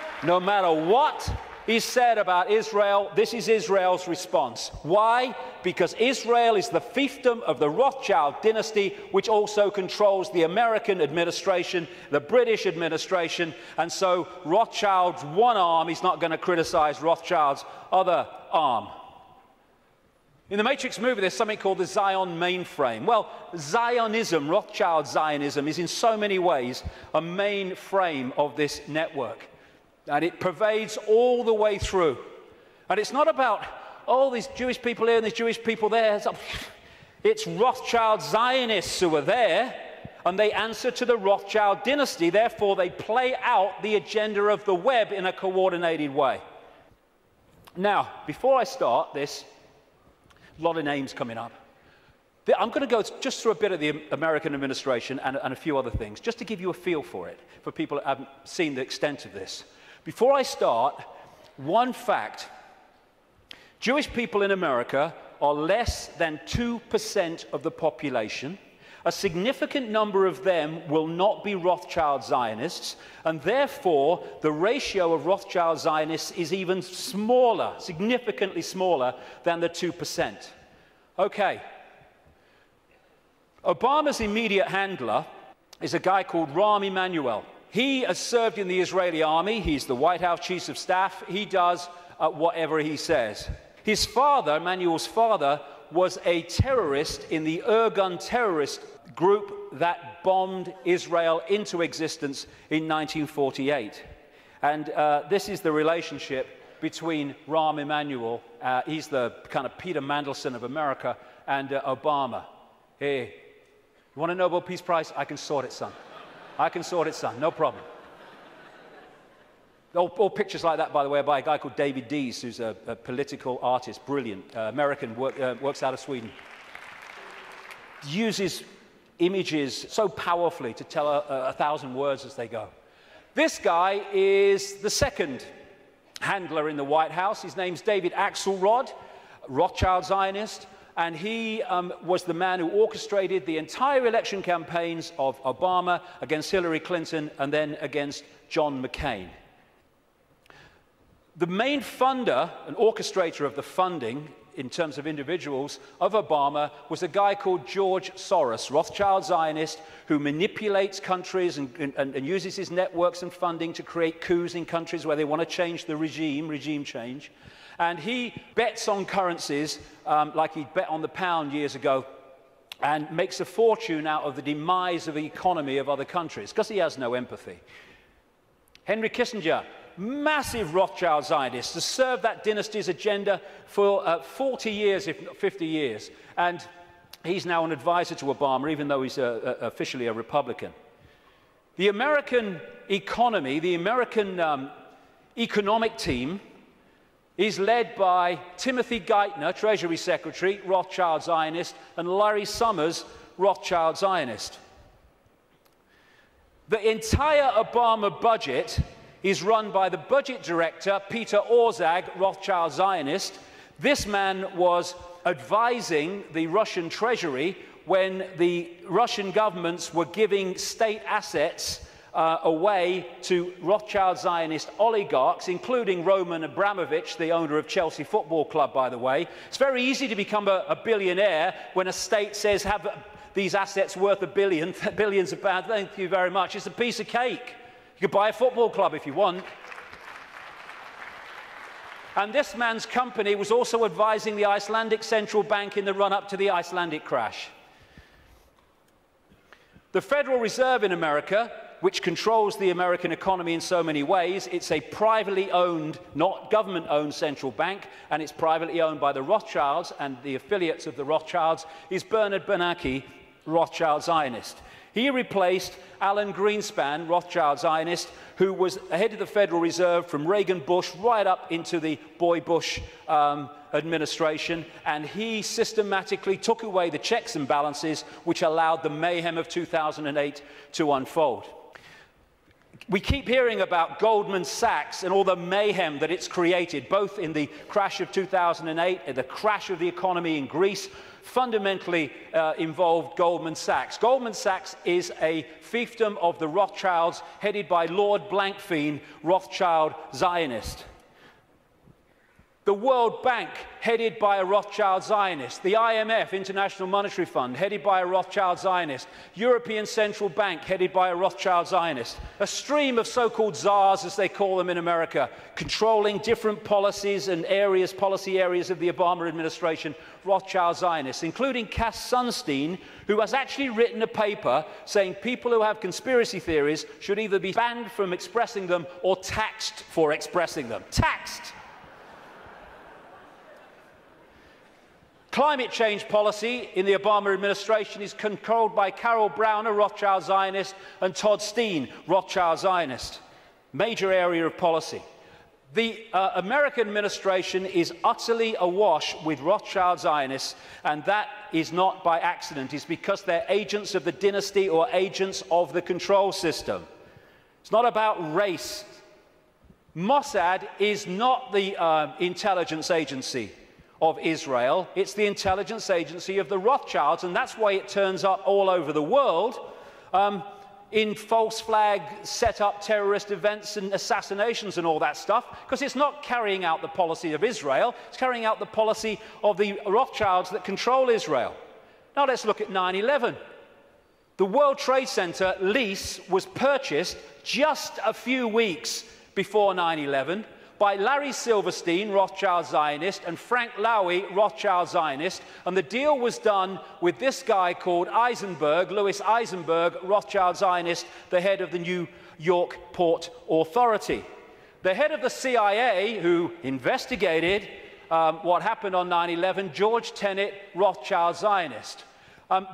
S1: what is said about Israel, this is Israel's response. Why? Because Israel is the fiefdom of the Rothschild dynasty, which also controls the American administration, the British administration, and so Rothschild's one arm is not going to criticize Rothschild's other arm. In the Matrix movie, there's something called the Zion mainframe. Well, Zionism, Rothschild Zionism, is in so many ways a mainframe of this network. And it pervades all the way through. And it's not about, oh, these Jewish people here and these Jewish people there. It's Rothschild Zionists who are there, and they answer to the Rothschild dynasty. Therefore, they play out the agenda of the web in a coordinated way. Now, before I start this, a lot of names coming up. I'm going to go just through a bit of the American administration and a few other things, just to give you a feel for it, for people that haven't seen the extent of this. Before I start, one fact. Jewish people in America are less than 2% of the population. A significant number of them will not be Rothschild Zionists, and therefore the ratio of Rothschild Zionists is even smaller, significantly smaller than the 2%. Okay. Obama's immediate handler is a guy called Rahm Emanuel. He has served in the Israeli army. He's the White House Chief of Staff. He does whatever he says. His father, Emanuel's father, was a terrorist in the Irgun terrorist group that bombed Israel into existence in 1948. And this is the relationship between Rahm Emanuel, he's the kind of Peter Mandelson of America, and Obama. Hey, you want a Nobel Peace Prize? I can sort it, son. I can sort it, son. No problem. All pictures like that, by the way, are by a guy called David Dees, who's a political artist, brilliant, American, works out of Sweden. Uses images so powerfully to tell 1,000 words as they go. This guy is the second handler in the White House. His name's David Axelrod, Rothschild Zionist, and he was the man who orchestrated the entire election campaigns of Obama against Hillary Clinton and then against John McCain. The main funder and orchestrator of the funding in terms of individuals of Obama was a guy called George Soros, Rothschild Zionist, who manipulates countries and uses his networks and funding to create coups in countries where they want to change the regime change. And he bets on currencies like he bet on the pound years ago and makes a fortune out of the demise of the economy of other countries because he has no empathy. Henry Kissinger, massive Rothschild Zionist, has served that dynasty's agenda for 40 years, if not 50 years. And he's now an advisor to Obama, even though he's officially a Republican. The American economy, the American economic team, is led by Timothy Geithner, Treasury Secretary, Rothschild Zionist, and Larry Summers, Rothschild Zionist. The entire Obama budget is run by the budget director, Peter Orszag, Rothschild Zionist. This man was advising the Russian treasury when the Russian governments were giving state assets away to Rothschild Zionist oligarchs, including Roman Abramovich, the owner of Chelsea Football Club, by the way. It's very easy to become a billionaire when a state says, have these assets worth billions of pounds. Thank you very much. It's a piece of cake. You could buy a football club if you want. And this man's company was also advising the Icelandic central bank in the run-up to the Icelandic crash. The Federal Reserve in America, which controls the American economy in so many ways, it's a privately owned, not government-owned central bank, and it's privately owned by the Rothschilds and the affiliates of the Rothschilds, is Bernard Bernanke, Rothschild Zionist. He replaced Alan Greenspan, Rothschild Zionist, who was head of the Federal Reserve from Reagan Bush right up into the Boy Bush administration, and he systematically took away the checks and balances which allowed the mayhem of 2008 to unfold. We keep hearing about Goldman Sachs and all the mayhem that it's created, both in the crash of 2008 and the crash of the economy in Greece, fundamentally involved Goldman Sachs. Goldman Sachs is a fiefdom of the Rothschilds, headed by Lord Blankfein, Rothschild Zionist. The World Bank, headed by a Rothschild Zionist. The IMF, International Monetary Fund, headed by a Rothschild Zionist. European Central Bank, headed by a Rothschild Zionist. A stream of so-called czars, as they call them in America, controlling different policies and areas, policy areas of the Obama administration, Rothschild Zionists, including Cass Sunstein, who has actually written a paper saying people who have conspiracy theories should either be banned from expressing them or taxed for expressing them. Taxed! Climate change policy in the Obama administration is controlled by Carol Browner, Rothschild Zionist, and Todd Steen, Rothschild Zionist. Major area of policy. The American administration is utterly awash with Rothschild Zionists, and that is not by accident. It's because they're agents of the dynasty or agents of the control system. It's not about race. Mossad is not the intelligence agency of Israel. It's the intelligence agency of the Rothschilds, and that's why it turns up all over the world in false flag set up terrorist events and assassinations and all that stuff, because it's not carrying out the policy of Israel, it's carrying out the policy of the Rothschilds that control Israel. Now let's look at 9/11. The World Trade Center lease was purchased just a few weeks before 9/11 by Larry Silverstein, Rothschild Zionist, and Frank Lowy, Rothschild Zionist, and the deal was done with this guy called Eisenberg, Louis Eisenberg, Rothschild Zionist, the head of the New York Port Authority. The head of the CIA, who investigated what happened on 9/11, George Tenet, Rothschild Zionist.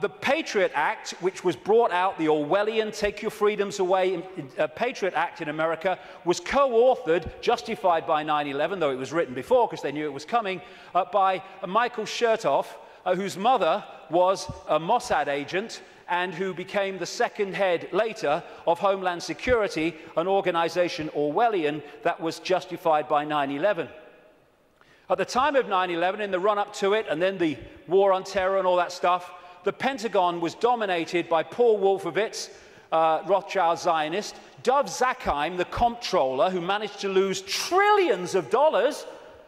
S1: The Patriot Act, which was brought out, the Orwellian Take Your Freedoms Away Patriot Act in America, was co-authored, justified by 9/11, though it was written before because they knew it was coming, by Michael Chertoff, whose mother was a Mossad agent and who became the second head later of Homeland Security, an organization Orwellian that was justified by 9/11. At the time of 9/11, in the run-up to it, and then the war on terror and all that stuff, the Pentagon was dominated by Paul Wolfowitz, Rothschild Zionist, Dov Zakheim, the comptroller, who managed to lose trillions of dollars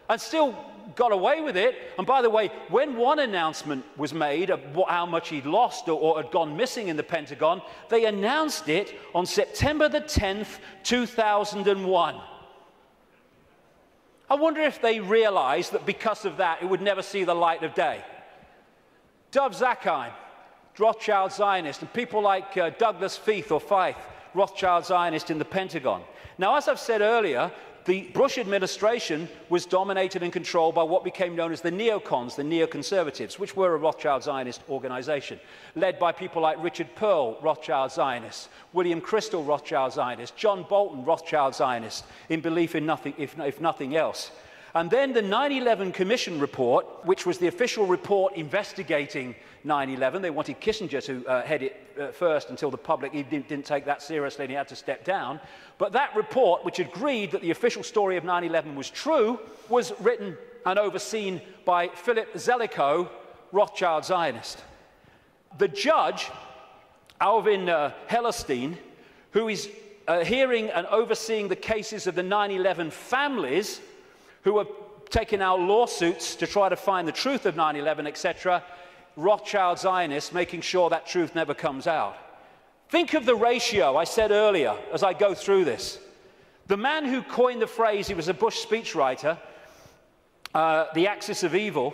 S1: and still got away with it. And by the way, when one announcement was made of how much he'd lost or had gone missing in the Pentagon, they announced it on September the 10th, 2001. I wonder if they realized that because of that, it would never see the light of day. Dov Zakheim, Rothschild Zionist, and people like Douglas Feith, Rothschild Zionist in the Pentagon. Now, as I've said earlier, the Bush administration was dominated and controlled by what became known as the neocons, the neoconservatives, which were a Rothschild Zionist organization, led by people like Richard Pearl, Rothschild Zionist, William Crystal, Rothschild Zionist, John Bolton, Rothschild Zionist, in belief in nothing, if nothing else. And then the 9/11 Commission report, which was the official report investigating 9/11. They wanted Kissinger to head it first until the public didn't take that seriously and he had to step down. But that report, which agreed that the official story of 9/11 was true, was written and overseen by Philip Zelikow, Rothschild Zionist. The judge, Alvin Hellerstein, who is hearing and overseeing the cases of the 9/11 families who are taking out lawsuits to try to find the truth of 9/11, etc., Rothschild Zionists making sure that truth never comes out. Think of the ratio I said earlier as I go through this. The man who coined the phrase, he was a Bush speechwriter, the axis of evil,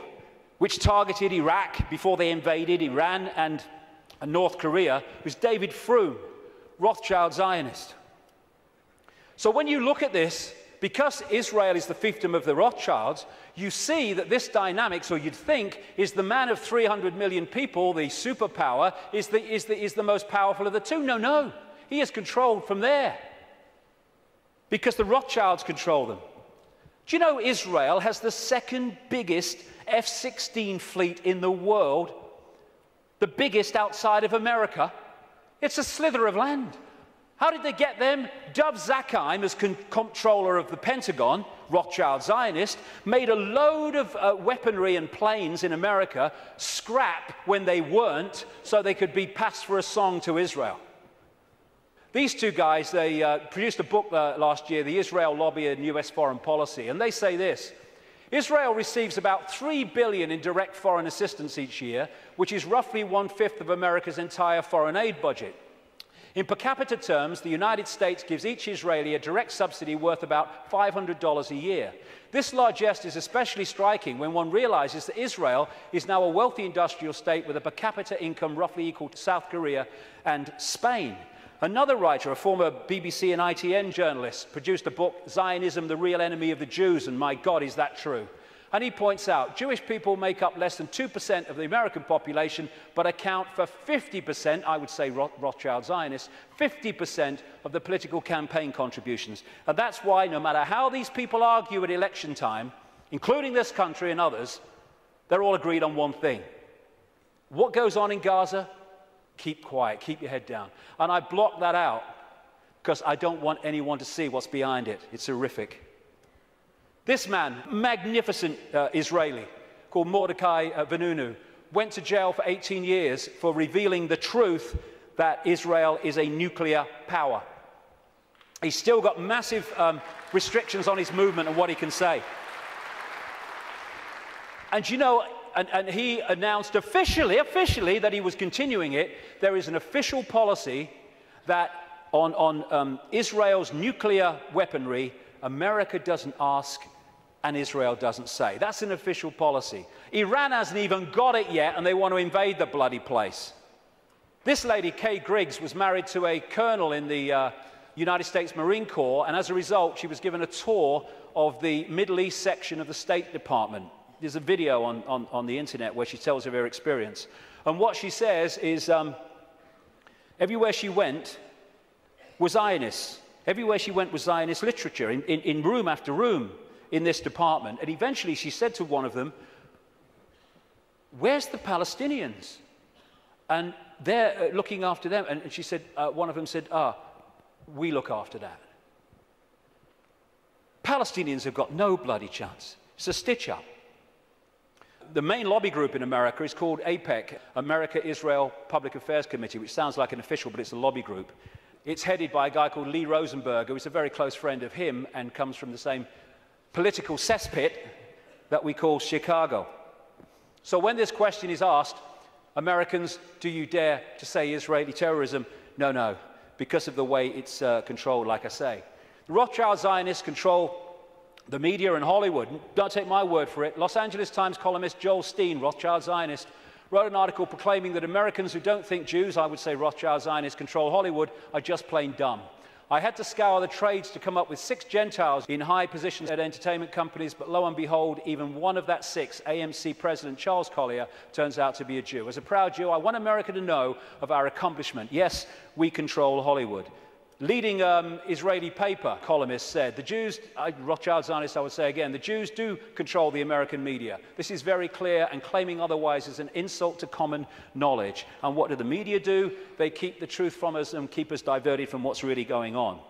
S1: which targeted Iraq before they invaded Iran and North Korea, was David Froome, Rothschild Zionist. So when you look at this, because Israel is the fiefdom of the Rothschilds, you see that this dynamics, or you'd think, is the man of 300 million people, the superpower, is the most powerful of the two. No, no. He is controlled from there because the Rothschilds control them. Do you know Israel has the second biggest F-16 fleet in the world, the biggest outside of America? It's a slither of land. How did they get them? Dov Zakheim, as comptroller of the Pentagon, Rothschild Zionist, made a load of weaponry and planes in America scrap when they weren't, so they could be passed for a song to Israel. These two guys, they produced a book last year, The Israel Lobby and US Foreign Policy, and they say this: Israel receives about $3 billion in direct foreign assistance each year, which is roughly 1/5 of America's entire foreign aid budget. In per capita terms, the United States gives each Israeli a direct subsidy worth about $500 a year. This largesse is especially striking when one realizes that Israel is now a wealthy industrial state with a per capita income roughly equal to South Korea and Spain. Another writer, a former BBC and ITN journalist, produced a book, Zionism, the Real Enemy of the Jews, and my God, is that true? And he points out, Jewish people make up less than 2% of the American population, but account for 50%, I would say Rothschild Zionists, 50% of the political campaign contributions. And that's why, no matter how these people argue at election time, including this country and others, they're all agreed on one thing. What goes on in Gaza? Keep quiet, keep your head down. And I block that out because I don't want anyone to see what's behind it. It's horrific. This man, magnificent Israeli, called Mordecai Vanunu, went to jail for 18 years for revealing the truth that Israel is a nuclear power. He's still got massive restrictions on his movement and what he can say. And you know, and he announced officially that he was continuing it. There is an official policy that on Israel's nuclear weaponry, America doesn't ask and Israel doesn't say. That's an official policy. Iran hasn't even got it yet, and they want to invade the bloody place. This lady, Kay Griggs, was married to a colonel in the United States Marine Corps, and as a result, she was given a tour of the Middle East section of the State Department. There's a video on the internet where she tells of her experience. And what she says is, everywhere she went was Zionists. Everywhere she went was Zionist literature, in room after room in this department. And eventually she said to one of them, "Where's the Palestinians?" And they're looking after them. And she said, one of them said, "We look after that." Palestinians have got no bloody chance. It's a stitch-up. The main lobby group in America is called AIPAC, America-Israel Public Affairs Committee, which sounds like an official, but it's a lobby group. It's headed by a guy called Lee Rosenberg, who is a very close friend of him and comes from the same political cesspit that we call Chicago. So when this question is asked, Americans, do you dare to say Israeli terrorism? No, no, because of the way it's controlled, like I say. The Rothschild Zionists control the media and Hollywood. Don't take my word for it. Los Angeles Times columnist Joel Steen, Rothschild Zionist, wrote an article proclaiming that Americans who don't think Jews, I would say Rothschild Zionists, control Hollywood are just plain dumb. I had to scour the trades to come up with 6 Gentiles in high positions at entertainment companies, but lo and behold, even one of that 6, AMC President Charles Collier, turns out to be a Jew. As a proud Jew, I want America to know of our accomplishment. Yes, we control Hollywood. leading Israeli paper columnist said, the Jews, Rothschild Zionists I would say again, the Jews do control the American media. This is very clear, and claiming otherwise is an insult to common knowledge. And what do the media do? They keep the truth from us and keep us diverted from what's really going on.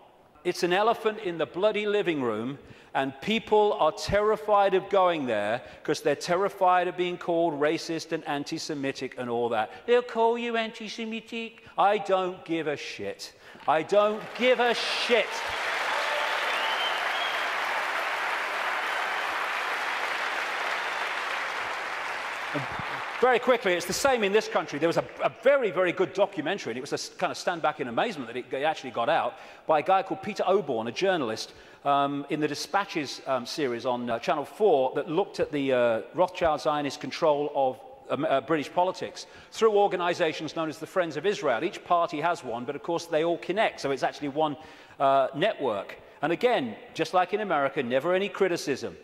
S1: It's an elephant in the bloody living room, and people are terrified of going there because they're terrified of being called racist and anti-Semitic and all that. They'll call you anti-Semitic. I don't give a shit. I don't give a shit. Very quickly, it's the same in this country. There was a very, very good documentary, and it was a kind of stand back in amazement that it actually got out, by a guy called Peter Oborne, a journalist, in the Dispatches series on Channel 4 that looked at the Rothschild Zionist control of British politics through organizations known as the Friends of Israel. Each party has one, but of course they all connect, so it's actually one network. And again, just like in America, never any criticism.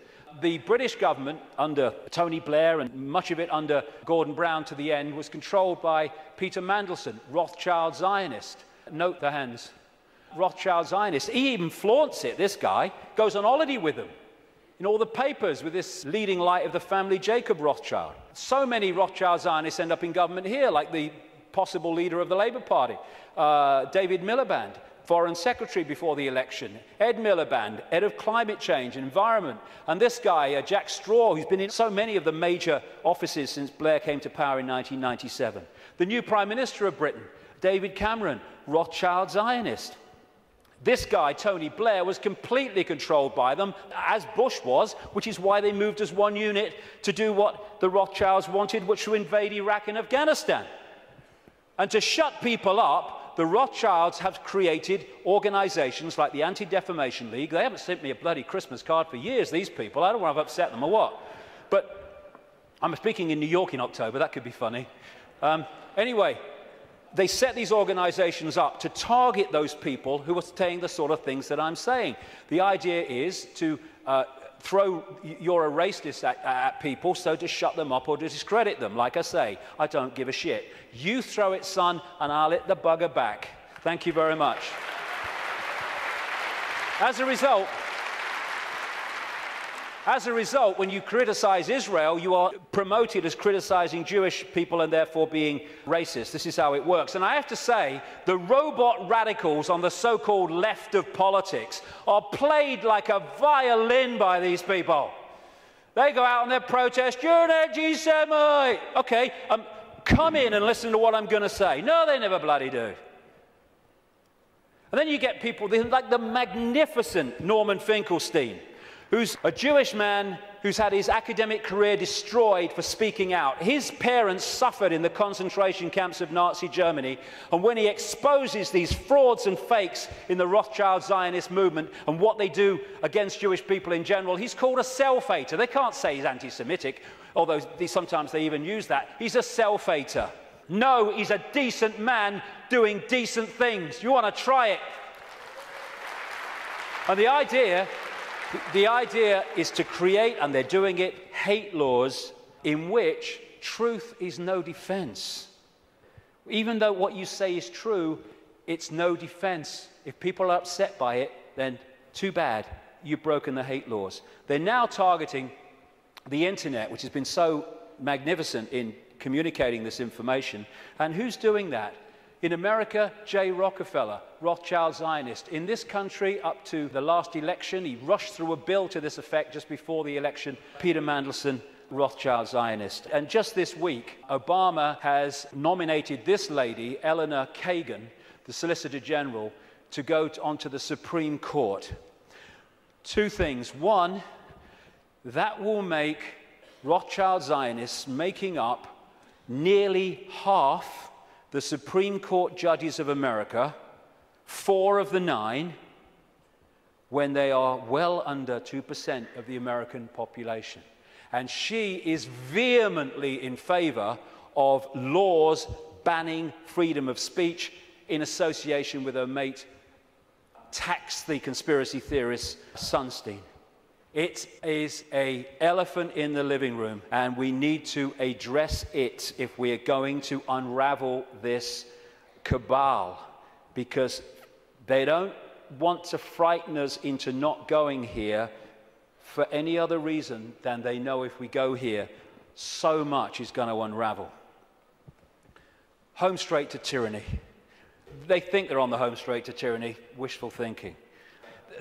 S1: The British government, under Tony Blair and much of it under Gordon Brown to the end, was controlled by Peter Mandelson, Rothschild Zionist. Note the hands. Rothschild Zionist. He even flaunts it, this guy, goes on holiday with them in all the papers with this leading light of the family, Jacob Rothschild. So many Rothschild Zionists end up in government here, like the possible leader of the Labour Party, David Miliband, Foreign Secretary before the election, Ed Miliband, head of climate change and environment, and this guy, Jack Straw, who's been in so many of the major offices since Blair came to power in 1997. The new Prime Minister of Britain, David Cameron, Rothschild Zionist. This guy, Tony Blair, was completely controlled by them, as Bush was, which is why they moved as one unit to do what the Rothschilds wanted, which was to invade Iraq and Afghanistan. And to shut people up, the Rothschilds have created organizations like the Anti-Defamation League. They haven't sent me a bloody Christmas card for years, these people. I don't want to upset them or what. But I'm speaking in New York in October. That could be funny. Anyway, they set these organizations up to target those people who are saying the sort of things that I'm saying. The idea is to throw you're a racist at people, so to shut them up or to discredit them. Like I say, I don't give a shit. You throw it, son, and I'll hit the bugger back. Thank you very much. As a result, when you criticize Israel, you are promoted as criticizing Jewish people and therefore being racist. This is how it works. And I have to say, the robot radicals on the so-called left of politics are played like a violin by these people. They go out on their protest, you're an anti-Semite. Okay, come in and listen to what I'm going to say. No, they never bloody do. And then you get people like the magnificent Norman Finkelstein, who's a Jewish man who's had his academic career destroyed for speaking out. His parents suffered in the concentration camps of Nazi Germany, and when he exposes these frauds and fakes in the Rothschild Zionist movement and what they do against Jewish people in general, he's called a self-hater. They can't say he's anti-Semitic, although sometimes they even use that. He's a self-hater. No, he's a decent man doing decent things. You want to try it. And the idea is to create, and they're doing it, hate laws in which truth is no defense. Even though what you say is true, it's no defense. If people are upset by it, then too bad, you've broken the hate laws. They're now targeting the internet, which has been so magnificent in communicating this information. And who's doing that? In America, J. Rockefeller, Rothschild Zionist. In this country, up to the last election, he rushed through a bill to this effect just before the election, Peter Mandelson, Rothschild Zionist. And just this week, Obama has nominated this lady, Eleanor Kagan, the Solicitor General, to go onto the Supreme Court. Two things. One, that will make Rothschild Zionists making up nearly half the Supreme Court judges of America, 4 of the 9, when they are well under 2% of the American population. And she is vehemently in favor of laws banning freedom of speech in association with her mate, tax the conspiracy theorist Sunstein. It is an elephant in the living room, and we need to address it if we are going to unravel this cabal, because They don't want to frighten us into not going here for any other reason than they know if we go here, so much is going to unravel. Home straight to tyranny. They think they're on the home straight to tyranny. Wishful thinking.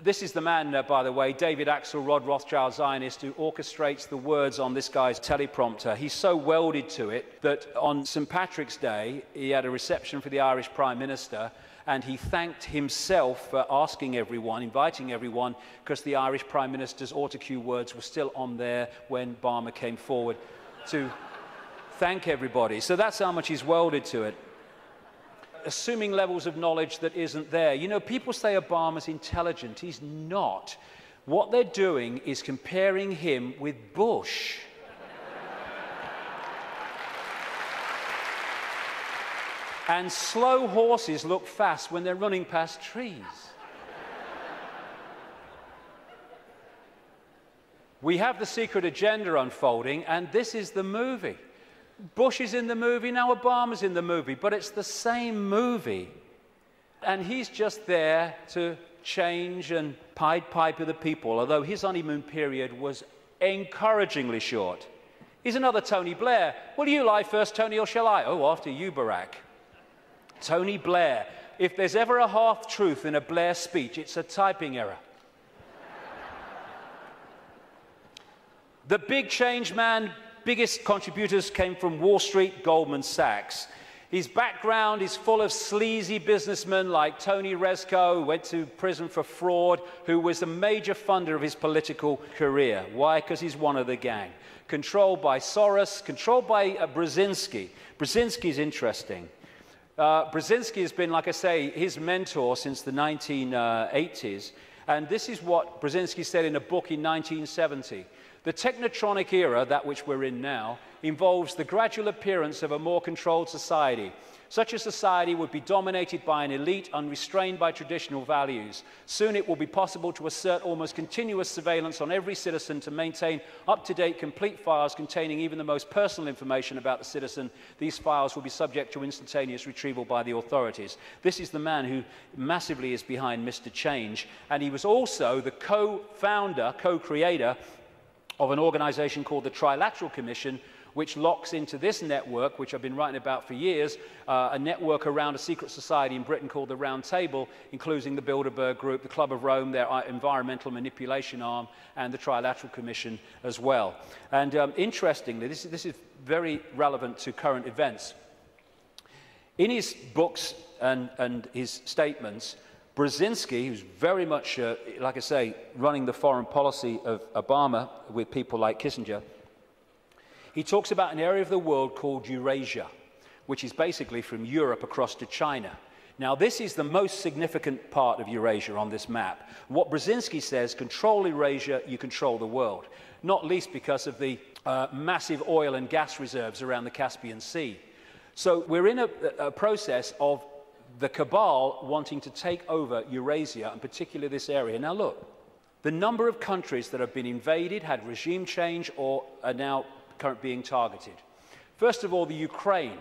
S1: This is the man, by the way, David Axelrod, Rothschild Zionist, who orchestrates the words on this guy's teleprompter. He's so welded to it that on St. Patrick's Day, he had a reception for the Irish Prime Minister, and he thanked himself for asking everyone, inviting everyone, because the Irish Prime Minister's autocue words were still on there when Barmer came forward to thank everybody. So that's how much he's welded to it. Assuming levels of knowledge that isn't there. You know, people say Obama's intelligent. He's not. What they're doing is comparing him with Bush. And slow horses look fast when they're running past trees. We have the secret agenda unfolding, and this is the movie. Bush is in the movie, now Obama's in the movie, but it's the same movie. And he's just there to change and Pied Piper the people, although his honeymoon period was encouragingly short. He's another Tony Blair. Will you lie first, Tony, or shall I? Oh, after you, Barack. Tony Blair. If there's ever a half-truth in a Blair speech, it's a typing error. The big change man, biggest contributors came from Wall Street, Goldman Sachs. His background is full of sleazy businessmen like Tony Rezko, who went to prison for fraud, who was a major funder of his political career. Why? Because he's one of the gang. Controlled by Soros, controlled by Brzezinski. Brzezinski's interesting. Brzezinski has been, like I say, his mentor since the 1980s. And this is what Brzezinski said in a book in 1970. The technotronic era, that which we're in now, involves the gradual appearance of a more controlled society. Such a society would be dominated by an elite unrestrained by traditional values. Soon it will be possible to assert almost continuous surveillance on every citizen to maintain up-to-date complete files containing even the most personal information about the citizen. These files will be subject to instantaneous retrieval by the authorities. This is the man who massively is behind Mr. Change, and he was also the co-founder, co-creator of an organization called the Trilateral Commission, which locks into this network, which I've been writing about for years, a network around a secret society in Britain called the Round Table, including the Bilderberg Group, the Club of Rome, their environmental manipulation arm, and the Trilateral Commission as well. And interestingly, this is very relevant to current events. In his books and his statements, Brzezinski, who's very much, like I say, running the foreign policy of Obama with people like Kissinger, he talks about an area of the world called Eurasia, which is basically from Europe across to China. Now, this is the most significant part of Eurasia on this map. What Brzezinski says, control Eurasia, you control the world, not least because of the massive oil and gas reserves around the Caspian Sea. So we're in a process of the cabal wanting to take over Eurasia, and particularly this area. Now look, the number of countries that have been invaded, had regime change, or are now currently being targeted. First of all, the Ukraine.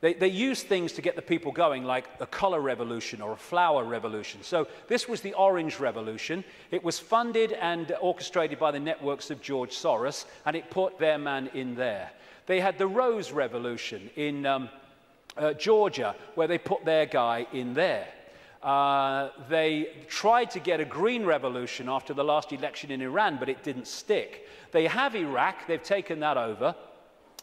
S1: They use things to get the people going, like a color revolution or a flower revolution. So this was the Orange Revolution. It was funded and orchestrated by the networks of George Soros, and it put their man in there. They had the Rose Revolution in Georgia, where they put their guy in there. They tried to get a green revolution after the last election in Iran, but it didn't stick. They have Iraq, they've taken that over.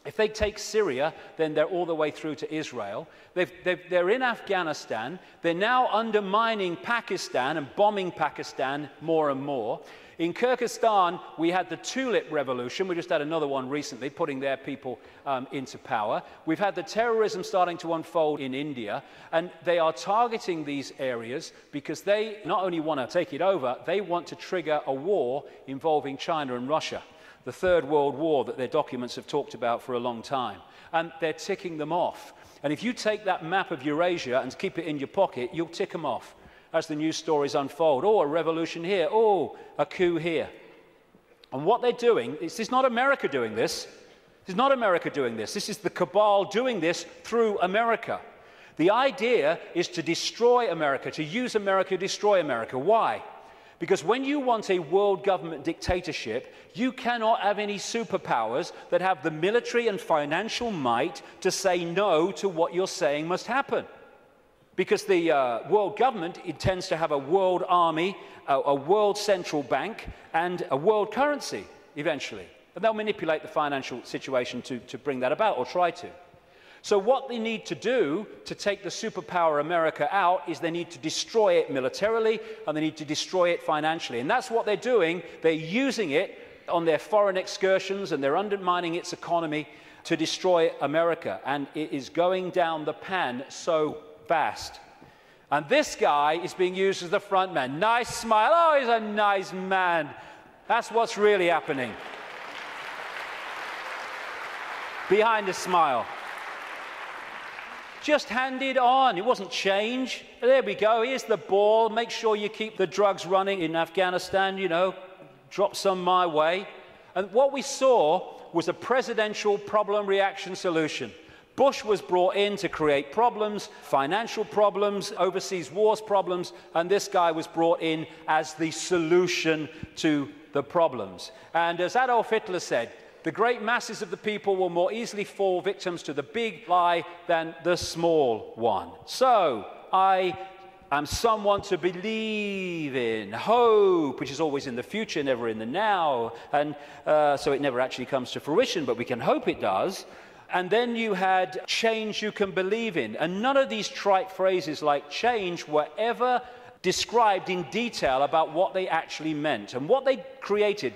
S1: If they take Syria, then they're all the way through to Israel. They're in Afghanistan. They're now undermining Pakistan and bombing Pakistan more and more. In Kyrgyzstan, we had the Tulip Revolution. We just had another one recently, putting their people into power. We've had the terrorism starting to unfold in India, and they are targeting these areas because they not only want to take it over, they want to trigger a war involving China and Russia, the Third World War that their documents have talked about for a long time. And they're ticking them off. And if you take that map of Eurasia and keep it in your pocket, you'll tick them off as the news stories unfold. Oh, a revolution here. Oh, a coup here. And what they're doing, this is not America doing this. This is not America doing this. This is the cabal doing this through America. The idea is to destroy America, to use America to destroy America. Why? Because when you want a world government dictatorship, you cannot have any superpowers that have the military and financial might to say no to what you're saying must happen. Because the world government intends to have a world army, a world central bank, and a world currency, eventually. And they'll manipulate the financial situation to bring that about, or try to. So what they need to do to take the superpower America out is they need to destroy it militarily, and they need to destroy it financially. And that's what they're doing. They're using it on their foreign excursions, and they're undermining its economy to destroy America. And it is going down the pan so fast. And this guy is being used as the front man. Nice smile. Oh, he's a nice man. That's what's really happening. Behind the smile. Just hand it on. It wasn't change. There we go. Here's the ball. Make sure you keep the drugs running in Afghanistan, you know. Drop some my way. And what we saw was a presidential problem reaction solution. Bush was brought in to create problems, financial problems, overseas wars problems, and this guy was brought in as the solution to the problems. And as Adolf Hitler said, the great masses of the people will more easily fall victims to the big lie than the small one. So, I am someone to believe in. Hope, which is always in the future, never in the now. And so it never actually comes to fruition, but we can hope it does. And then you had change you can believe in. And none of these trite phrases like change were ever described in detail about what they actually meant. And what they created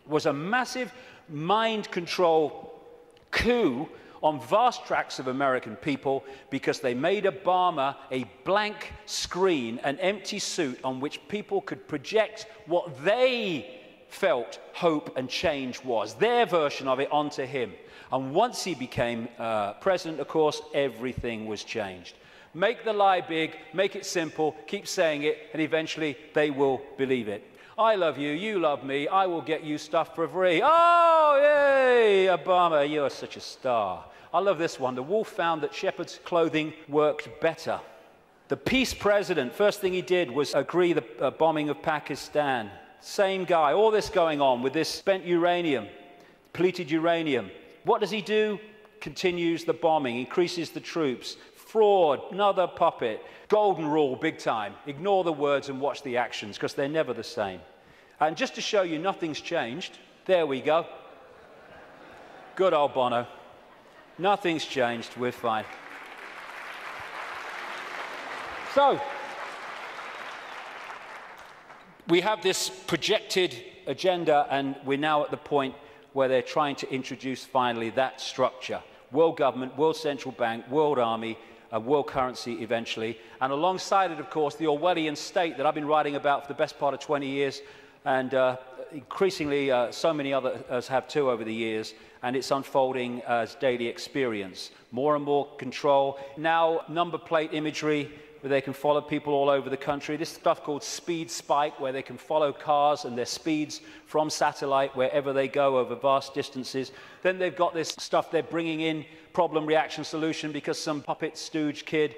S1: was a massive mind control coup on vast tracts of American people, because they made Obama a blank screen, an empty suit on which people could project what they felt hope and change was, their version of it, onto him. And once he became president, of course, everything was changed. Make the lie big, make it simple, keep saying it, and eventually they will believe it. I love you, you love me, I will get you stuff for free. Oh, yay, Obama, you are such a star. I love this one. The wolf found that shepherd's clothing worked better. The peace president, first thing he did was agree the bombing of Pakistan. Same guy, all this going on with this spent uranium, depleted uranium. What does he do? Continues the bombing, increases the troops. Fraud, another puppet. Golden rule, big time. Ignore the words and watch the actions, because they're never the same. And just to show you nothing's changed, there we go. Good old Bono. Nothing's changed, we're fine. So, we have this projected agenda, and we're now at the point where they're trying to introduce finally that structure. World government, world central bank, world army, a world currency eventually, and alongside it, of course, the Orwellian state that I've been writing about for the best part of 20 years, and increasingly so many others have too over the years, and it's unfolding as daily experience. More and more control. Now, number plate imagery, where they can follow people all over the country. This stuff called Speed Spike, where they can follow cars and their speeds from satellite wherever they go over vast distances. Then they've got this stuff they're bringing in, problem reaction solution, because some puppet stooge kid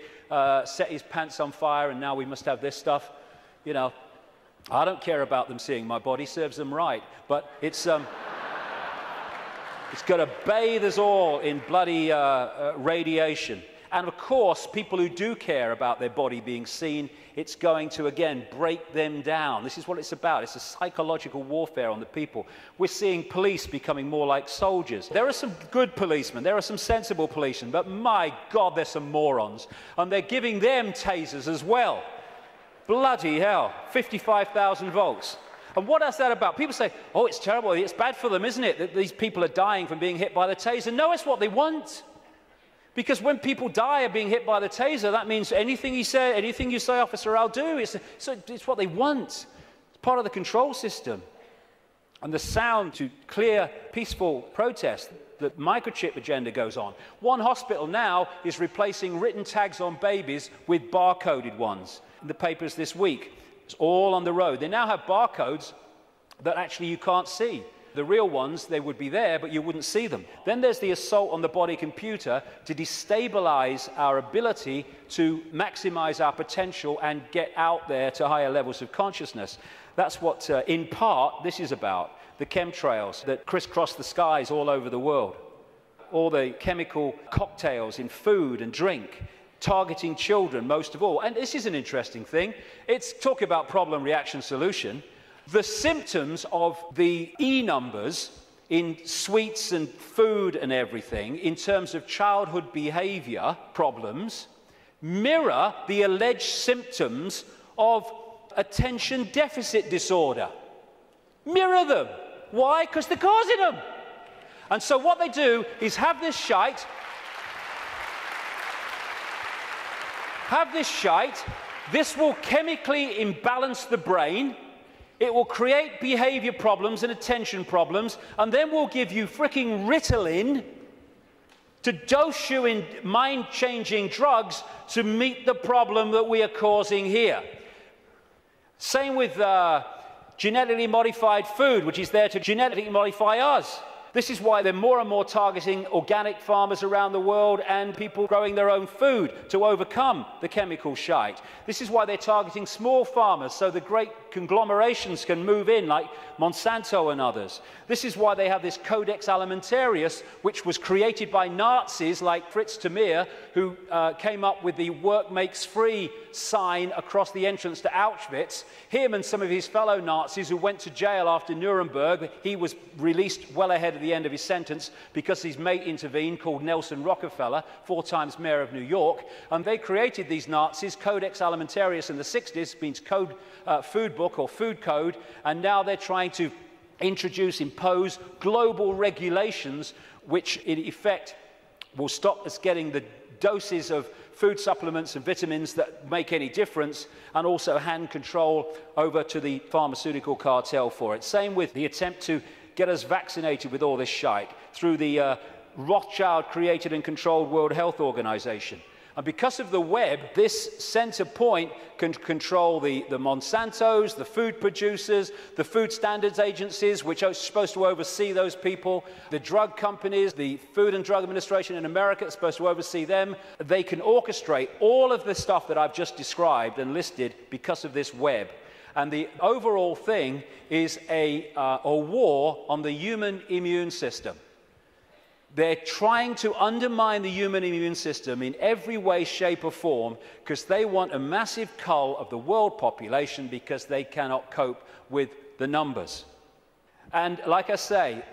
S1: set his pants on fire, and now we must have this stuff. You know, I don't care about them seeing my body, serves them right, but it's going to bathe us all in bloody radiation. And of course, people who do care about their body being seen, it's going to, again, break them down. This is what it's about. It's a psychological warfare on the people. We're seeing police becoming more like soldiers. There are some good policemen. There are some sensible policemen. But my God, there's some morons. And they're giving them tasers as well. Bloody hell. 55,000 volts. And what is that about? People say, oh, it's terrible. It's bad for them, isn't it, that these people are dying from being hit by the taser? No, it's what they want. Because when people die of being hit by the taser, that means anything you say, officer, I'll do. It's what they want. It's part of the control system. And the sound to clear, peaceful protest, the microchip agenda goes on. One hospital now is replacing written tags on babies with barcoded ones. In the papers this week, it's all on the road. They now have barcodes that actually you can't see. The real ones, they would be there, but you wouldn't see them. Then there's the assault on the body computer to destabilize our ability to maximize our potential and get out there to higher levels of consciousness. That's what, in part, this is about. The chemtrails that crisscross the skies all over the world. All the chemical cocktails in food and drink, targeting children most of all. And this is an interesting thing. It's talk about problem, reaction, solution. The symptoms of the E numbers in sweets and food and everything, in terms of childhood behavior problems, mirror the alleged symptoms of attention deficit disorder. Mirror them. Why? Because they're causing them. And so what they do is have this shite, this will chemically imbalance the brain, it will create behavior problems and attention problems, and then we'll give you fricking Ritalin to dose you in mind-changing drugs to meet the problem that we are causing here. Same with genetically modified food, which is there to genetically modify us. This is why they're more and more targeting organic farmers around the world and people growing their own food to overcome the chemical shite. This is why they're targeting small farmers so the great conglomerations can move in, like Monsanto and others. This is why they have this Codex Alimentarius, which was created by Nazis like Fritz Tamir, who came up with the work makes free sign across the entrance to Auschwitz. Him and some of his fellow Nazis who went to jail after Nuremberg, he was released well ahead of the end of his sentence because his mate intervened, called Nelson Rockefeller, 4 times mayor of New York, and they created these Nazis. Codex Alimentarius in the 60s means code, food book or food code, and now they're trying to impose global regulations which in effect will stop us getting the doses of food supplements and vitamins that make any difference, and also hand control over to the pharmaceutical cartel for it. Same with the attempt to get us vaccinated with all this shite through the Rothschild-created and controlled World Health Organization. And because of the web, this center point can control the Monsantos, the food producers, the food standards agencies, which are supposed to oversee those people, the drug companies, the Food and Drug Administration in America is supposed to oversee them. They can orchestrate all of the stuff that I've just described and listed because of this web. And the overall thing is a war on the human immune system. They're trying to undermine the human immune system in every way, shape, or form because they want a massive cull of the world population because they cannot cope with the numbers. And like I say,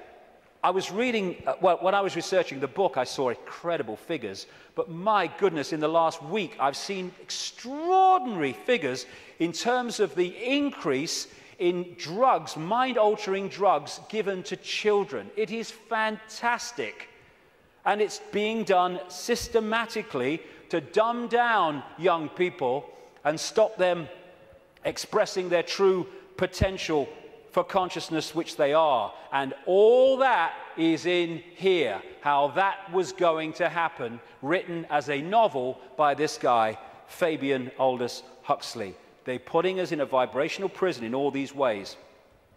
S1: I was reading, well, when I was researching the book, I saw incredible figures. But my goodness, in the last week, I've seen extraordinary figures in terms of the increase in drugs, mind-altering drugs given to children. It is fantastic. And it's being done systematically to dumb down young people and stop them expressing their true potential for consciousness, which they are. And all that is in here, how that was going to happen, written as a novel by this guy, Fabian Aldous Huxley. They're putting us in a vibrational prison in all these ways.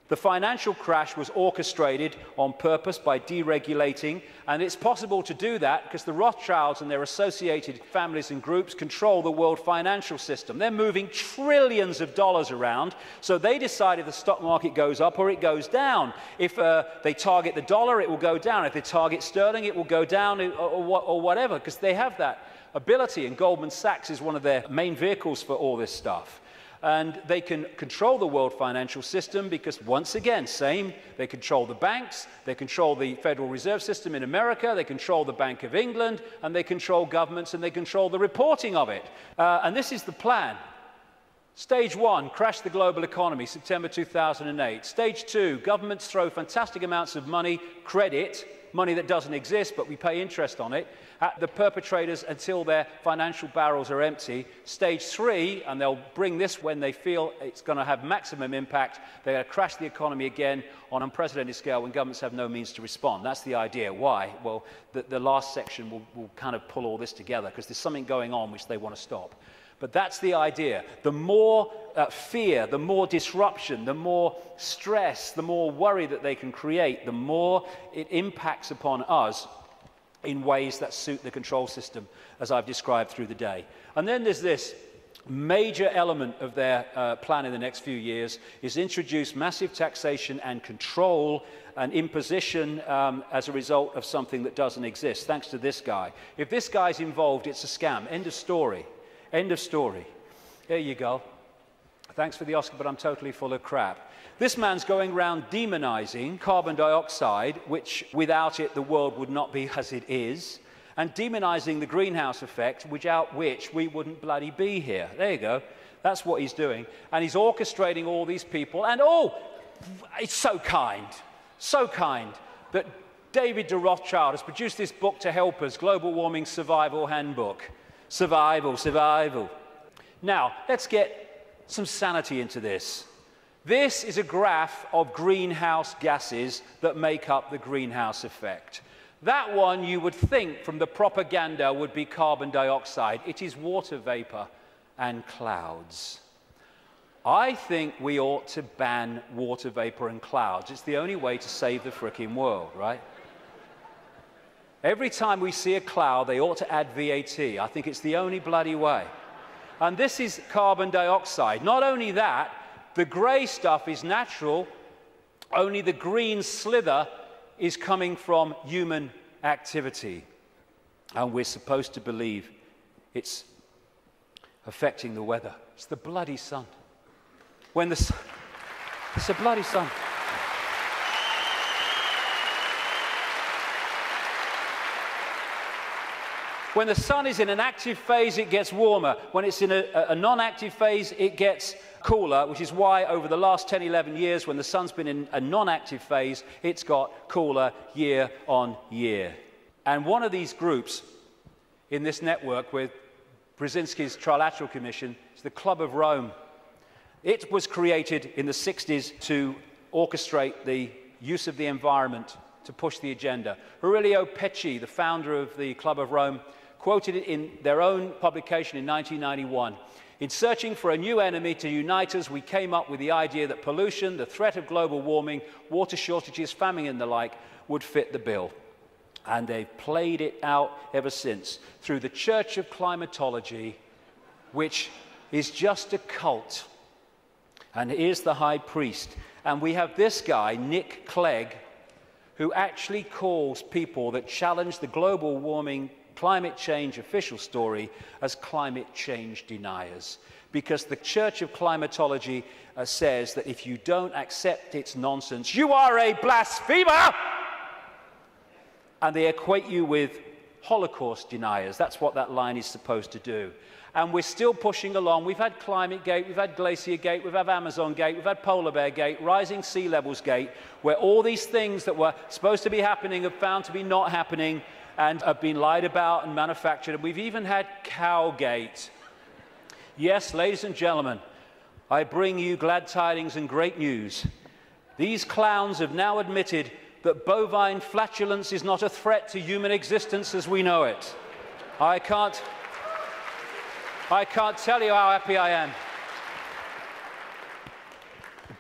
S1: The financial crash was orchestrated on purpose by deregulating, and it's possible to do that because the Rothschilds and their associated families and groups control the world financial system. They're moving trillions of dollars around, so they decide if the stock market goes up or it goes down. If they target the dollar, it will go down. If they target sterling, it will go down or whatever, because they have that ability, and Goldman Sachs is one of their main vehicles for all this stuff. And they can control the world financial system because, once again, same, they control the banks, they control the Federal Reserve System in America, they control the Bank of England, and they control governments, and they control the reporting of it. And this is the plan. Stage 1, crash the global economy, September 2008. Stage 2, governments throw fantastic amounts of money, credit, money that doesn't exist, but we pay interest on it, at the perpetrators until their financial barrels are empty. Stage 3, and they'll bring this when they feel it's going to have maximum impact, they're going to crash the economy again on an unprecedented scale when governments have no means to respond. That's the idea. Why? Well, the last section will kind of pull all this together because there's something going on which they want to stop. But that's the idea. The more fear, the more disruption, the more stress, the more worry that they can create, the more it impacts upon us in ways that suit the control system, as I've described through the day. And then there's this major element of their plan in the next few years is introduce massive taxation and control and imposition as a result of something that doesn't exist, thanks to this guy. If this guy's involved, it's a scam. End of story. End of story. There you go. Thanks for the Oscar, but I'm totally full of crap. This man's going around demonizing carbon dioxide, which without it the world would not be as it is, and demonizing the greenhouse effect, without which we wouldn't bloody be here. There you go. That's what he's doing. And he's orchestrating all these people. And oh, it's so kind that David de Rothschild has produced this book to help us, Global Warming Survival Handbook. Survival. Now, let's get some sanity into this. This is a graph of greenhouse gases that make up the greenhouse effect. That one, you would think from the propaganda, would be carbon dioxide. It is water vapor and clouds. I think we ought to ban water vapor and clouds. It's the only way to save the frickin' world, right? Every time we see a cloud, they ought to add VAT. I think it's the only bloody way. And this is carbon dioxide. Not only that, the grey stuff is natural, only the green slither is coming from human activity. And we're supposed to believe it's affecting the weather. It's the bloody sun. It's the bloody sun. When the sun is in an active phase, it gets warmer. When it's in a non-active phase, it gets cooler, which is why over the last 10, 11 years, when the sun's been in a non-active phase, it's got cooler year on year. And one of these groups in this network with Brzezinski's Trilateral Commission is the Club of Rome. It was created in the 60s to orchestrate the use of the environment to push the agenda. Aurelio Pecci, the founder of the Club of Rome, quoted it in their own publication in 1991. In searching for a new enemy to unite us, we came up with the idea that pollution, the threat of global warming, water shortages, famine and the like would fit the bill. And they've played it out ever since through the Church of Climatology, which is just a cult. And here's the high priest. And we have this guy, Nick Clegg, who actually calls people that challenge the global warming climate change official story as climate change deniers. Because the Church of Climatology says that if you don't accept its nonsense, you are a blasphemer! And they equate you with Holocaust deniers. That's what that line is supposed to do. And we're still pushing along. We've had Climate Gate, we've had Glacier Gate, we've had Amazon Gate, we've had Polar Bear Gate, Rising Sea Levels Gate, where all these things that were supposed to be happening have found to be not happening and have been lied about and manufactured. And we've even had Cowgate. Yes, ladies and gentlemen, I bring you glad tidings and great news. These clowns have now admitted that bovine flatulence is not a threat to human existence as we know it. I can't tell you how happy I am.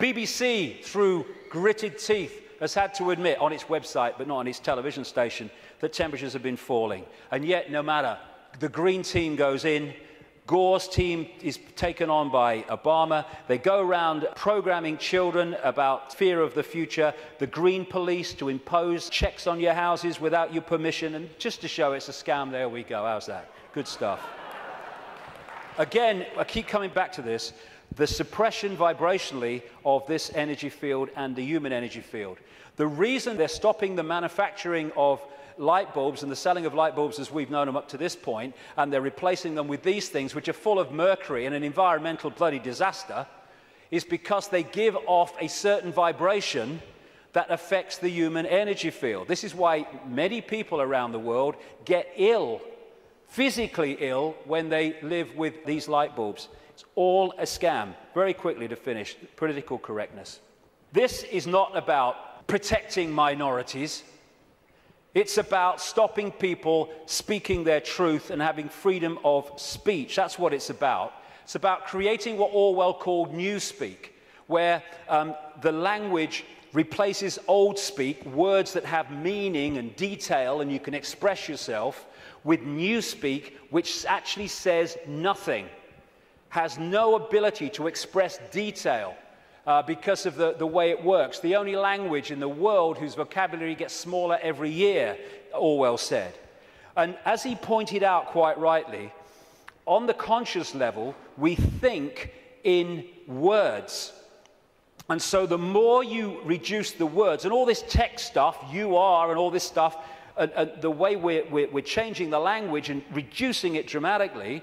S1: BBC, through gritted teeth, has had to admit on its website, but not on its television station, that temperatures have been falling. And yet, no matter, the Green Team goes in, Gore's team is taken on by Obama. They go around programming children about fear of the future, the Green Police to impose checks on your houses without your permission, and just to show it's a scam, there we go. How's that? Good stuff. Again, I keep coming back to this, the suppression vibrationally of this energy field and the human energy field. The reason they're stopping the manufacturing of light bulbs and the selling of light bulbs as we've known them up to this point, and they're replacing them with these things which are full of mercury and an environmental bloody disaster, is because they give off a certain vibration that affects the human energy field. This is why many people around the world get ill, physically ill, when they live with these light bulbs. It's all a scam. Very quickly to finish, political correctness. This is not about protecting minorities. It's about stopping people speaking their truth and having freedom of speech. That's what it's about. It's about creating what Orwell called newspeak, where the language replaces old speak, words that have meaning and detail and you can express yourself, with newspeak, which actually says nothing, has no ability to express detail because of the way it works. The only language in the world whose vocabulary gets smaller every year, Orwell said. And as he pointed out quite rightly, on the conscious level, we think in words. And so the more you reduce the words, and all this tech stuff, you are, and all this stuff, and the way we're changing the language and reducing it dramatically,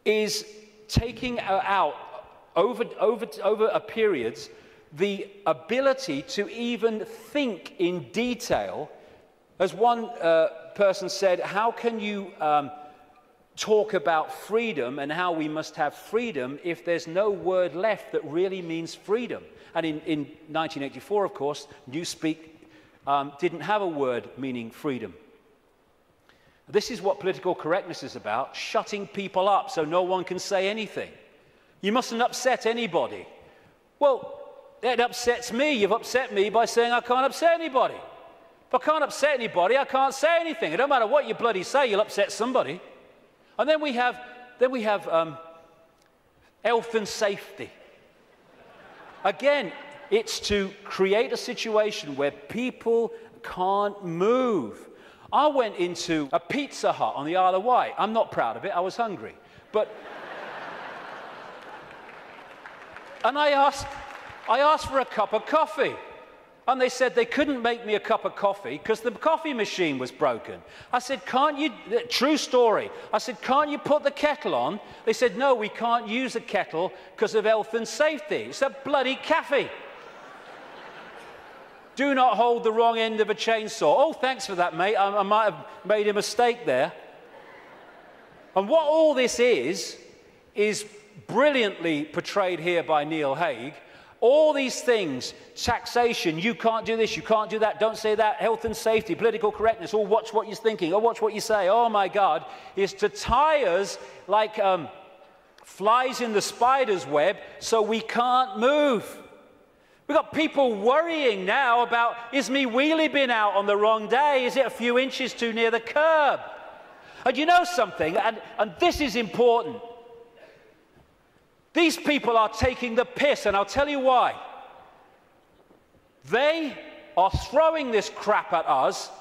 S1: is taking out, over a periods, the ability to even think in detail. As one person said, how can you talk about freedom and how we must have freedom if there's no word left that really means freedom? And in 1984, of course, newspeak didn't have a word meaning freedom. This is what political correctness is about, shutting people up so no one can say anything. You mustn't upset anybody. Well, it upsets me. You've upset me by saying I can't upset anybody. If I can't upset anybody, I can't say anything. It don't matter what you bloody say, you'll upset somebody. And then we have health and safety. Again, it's to create a situation where people can't move. I went into a Pizza Hut on the Isle of Wight. I'm not proud of it. I was hungry. And I asked for a cup of coffee. And they said they couldn't make me a cup of coffee because the coffee machine was broken. I said, can't you, true story. I said, can't you put the kettle on? They said, no, we can't use a kettle because of health and safety. It's a bloody cafe. Do not hold the wrong end of a chainsaw. Oh, thanks for that, mate. I might have made a mistake there. And what all this is brilliantly portrayed here by Neil Haig. All these things, taxation, you can't do this, you can't do that, don't say that, health and safety, political correctness, oh, watch what you're thinking, oh, watch what you say, oh my God, is to tie us like flies in the spider's web so we can't move. We've got people worrying now about, is me wheelie bin out on the wrong day? Is it a few inches too near the curb? And you know something, and this is important. These people are taking the piss, and I'll tell you why. They are throwing this crap at us,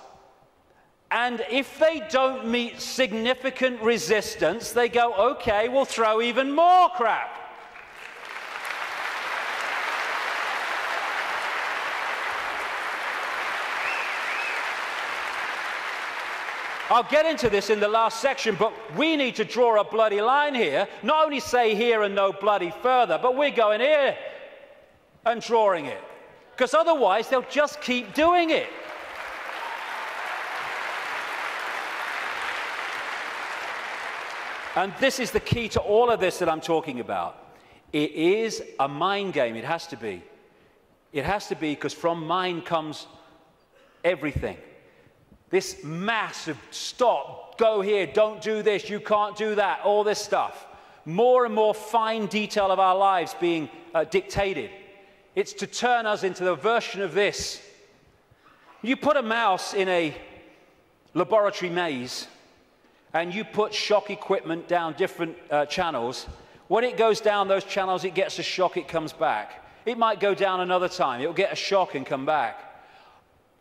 S1: and if they don't meet significant resistance, they go, okay, we'll throw even more crap. I'll get into this in the last section, but we need to draw a bloody line here. Not only say here and no bloody further, but we're going here and drawing it. Because otherwise, they'll just keep doing it. And this is the key to all of this that I'm talking about. It is a mind game. It has to be. It has to be, because from mind comes everything. This massive stop, go here, don't do this, you can't do that, all this stuff. More and more fine detail of our lives being dictated. It's to turn us into the version of this. You put a mouse in a laboratory maze and you put shock equipment down different channels. When it goes down those channels, it gets a shock, it comes back. It might go down another time, it'll get a shock and come back.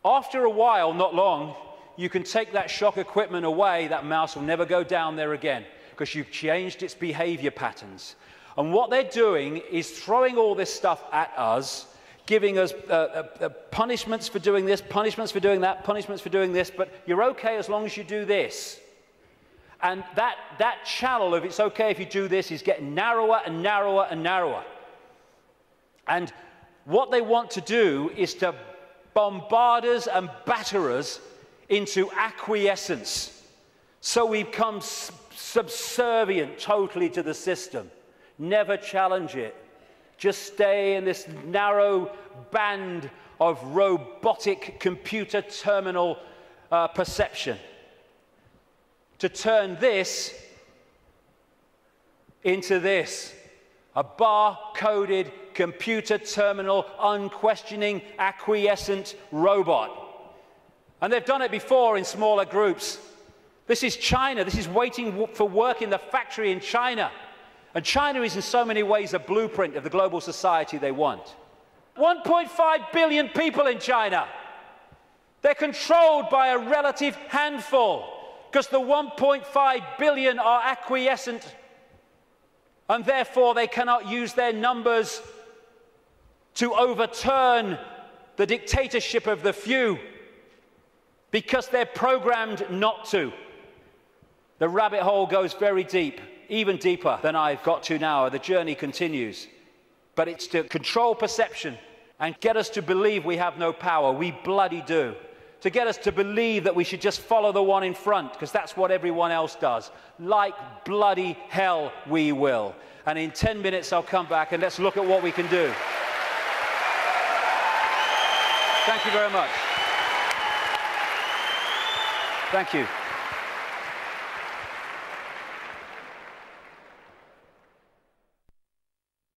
S1: After a while, not long, you can take that shock equipment away, that mouse will never go down there again because you've changed its behavior patterns. And what they're doing is throwing all this stuff at us, giving us punishments for doing this, punishments for doing that, punishments for doing this, but you're okay as long as you do this. And that channel of it's okay if you do this is getting narrower and narrower and narrower. And what they want to do is to bombard us and batter us into acquiescence. So we become subservient totally to the system. Never challenge it. Just stay in this narrow band of robotic computer terminal perception. To turn this into this. A bar-coded, computer terminal, unquestioning, acquiescent robot. And they've done it before in smaller groups. This is China. This is waiting for work in the factory in China. And China is in so many ways a blueprint of the global society they want. 1.5 billion people in China. They're controlled by a relative handful because the 1.5 billion are acquiescent, and therefore they cannot use their numbers to overturn the dictatorship of the few because they're programmed not to. The rabbit hole goes very deep, even deeper than I've got to now. The journey continues. But it's to control perception and get us to believe we have no power. We bloody do. To get us to believe that we should just follow the one in front, because that's what everyone else does. Like bloody hell we will. And in 10 minutes I'll come back and let's look at what we can do. Thank you very much. Thank you.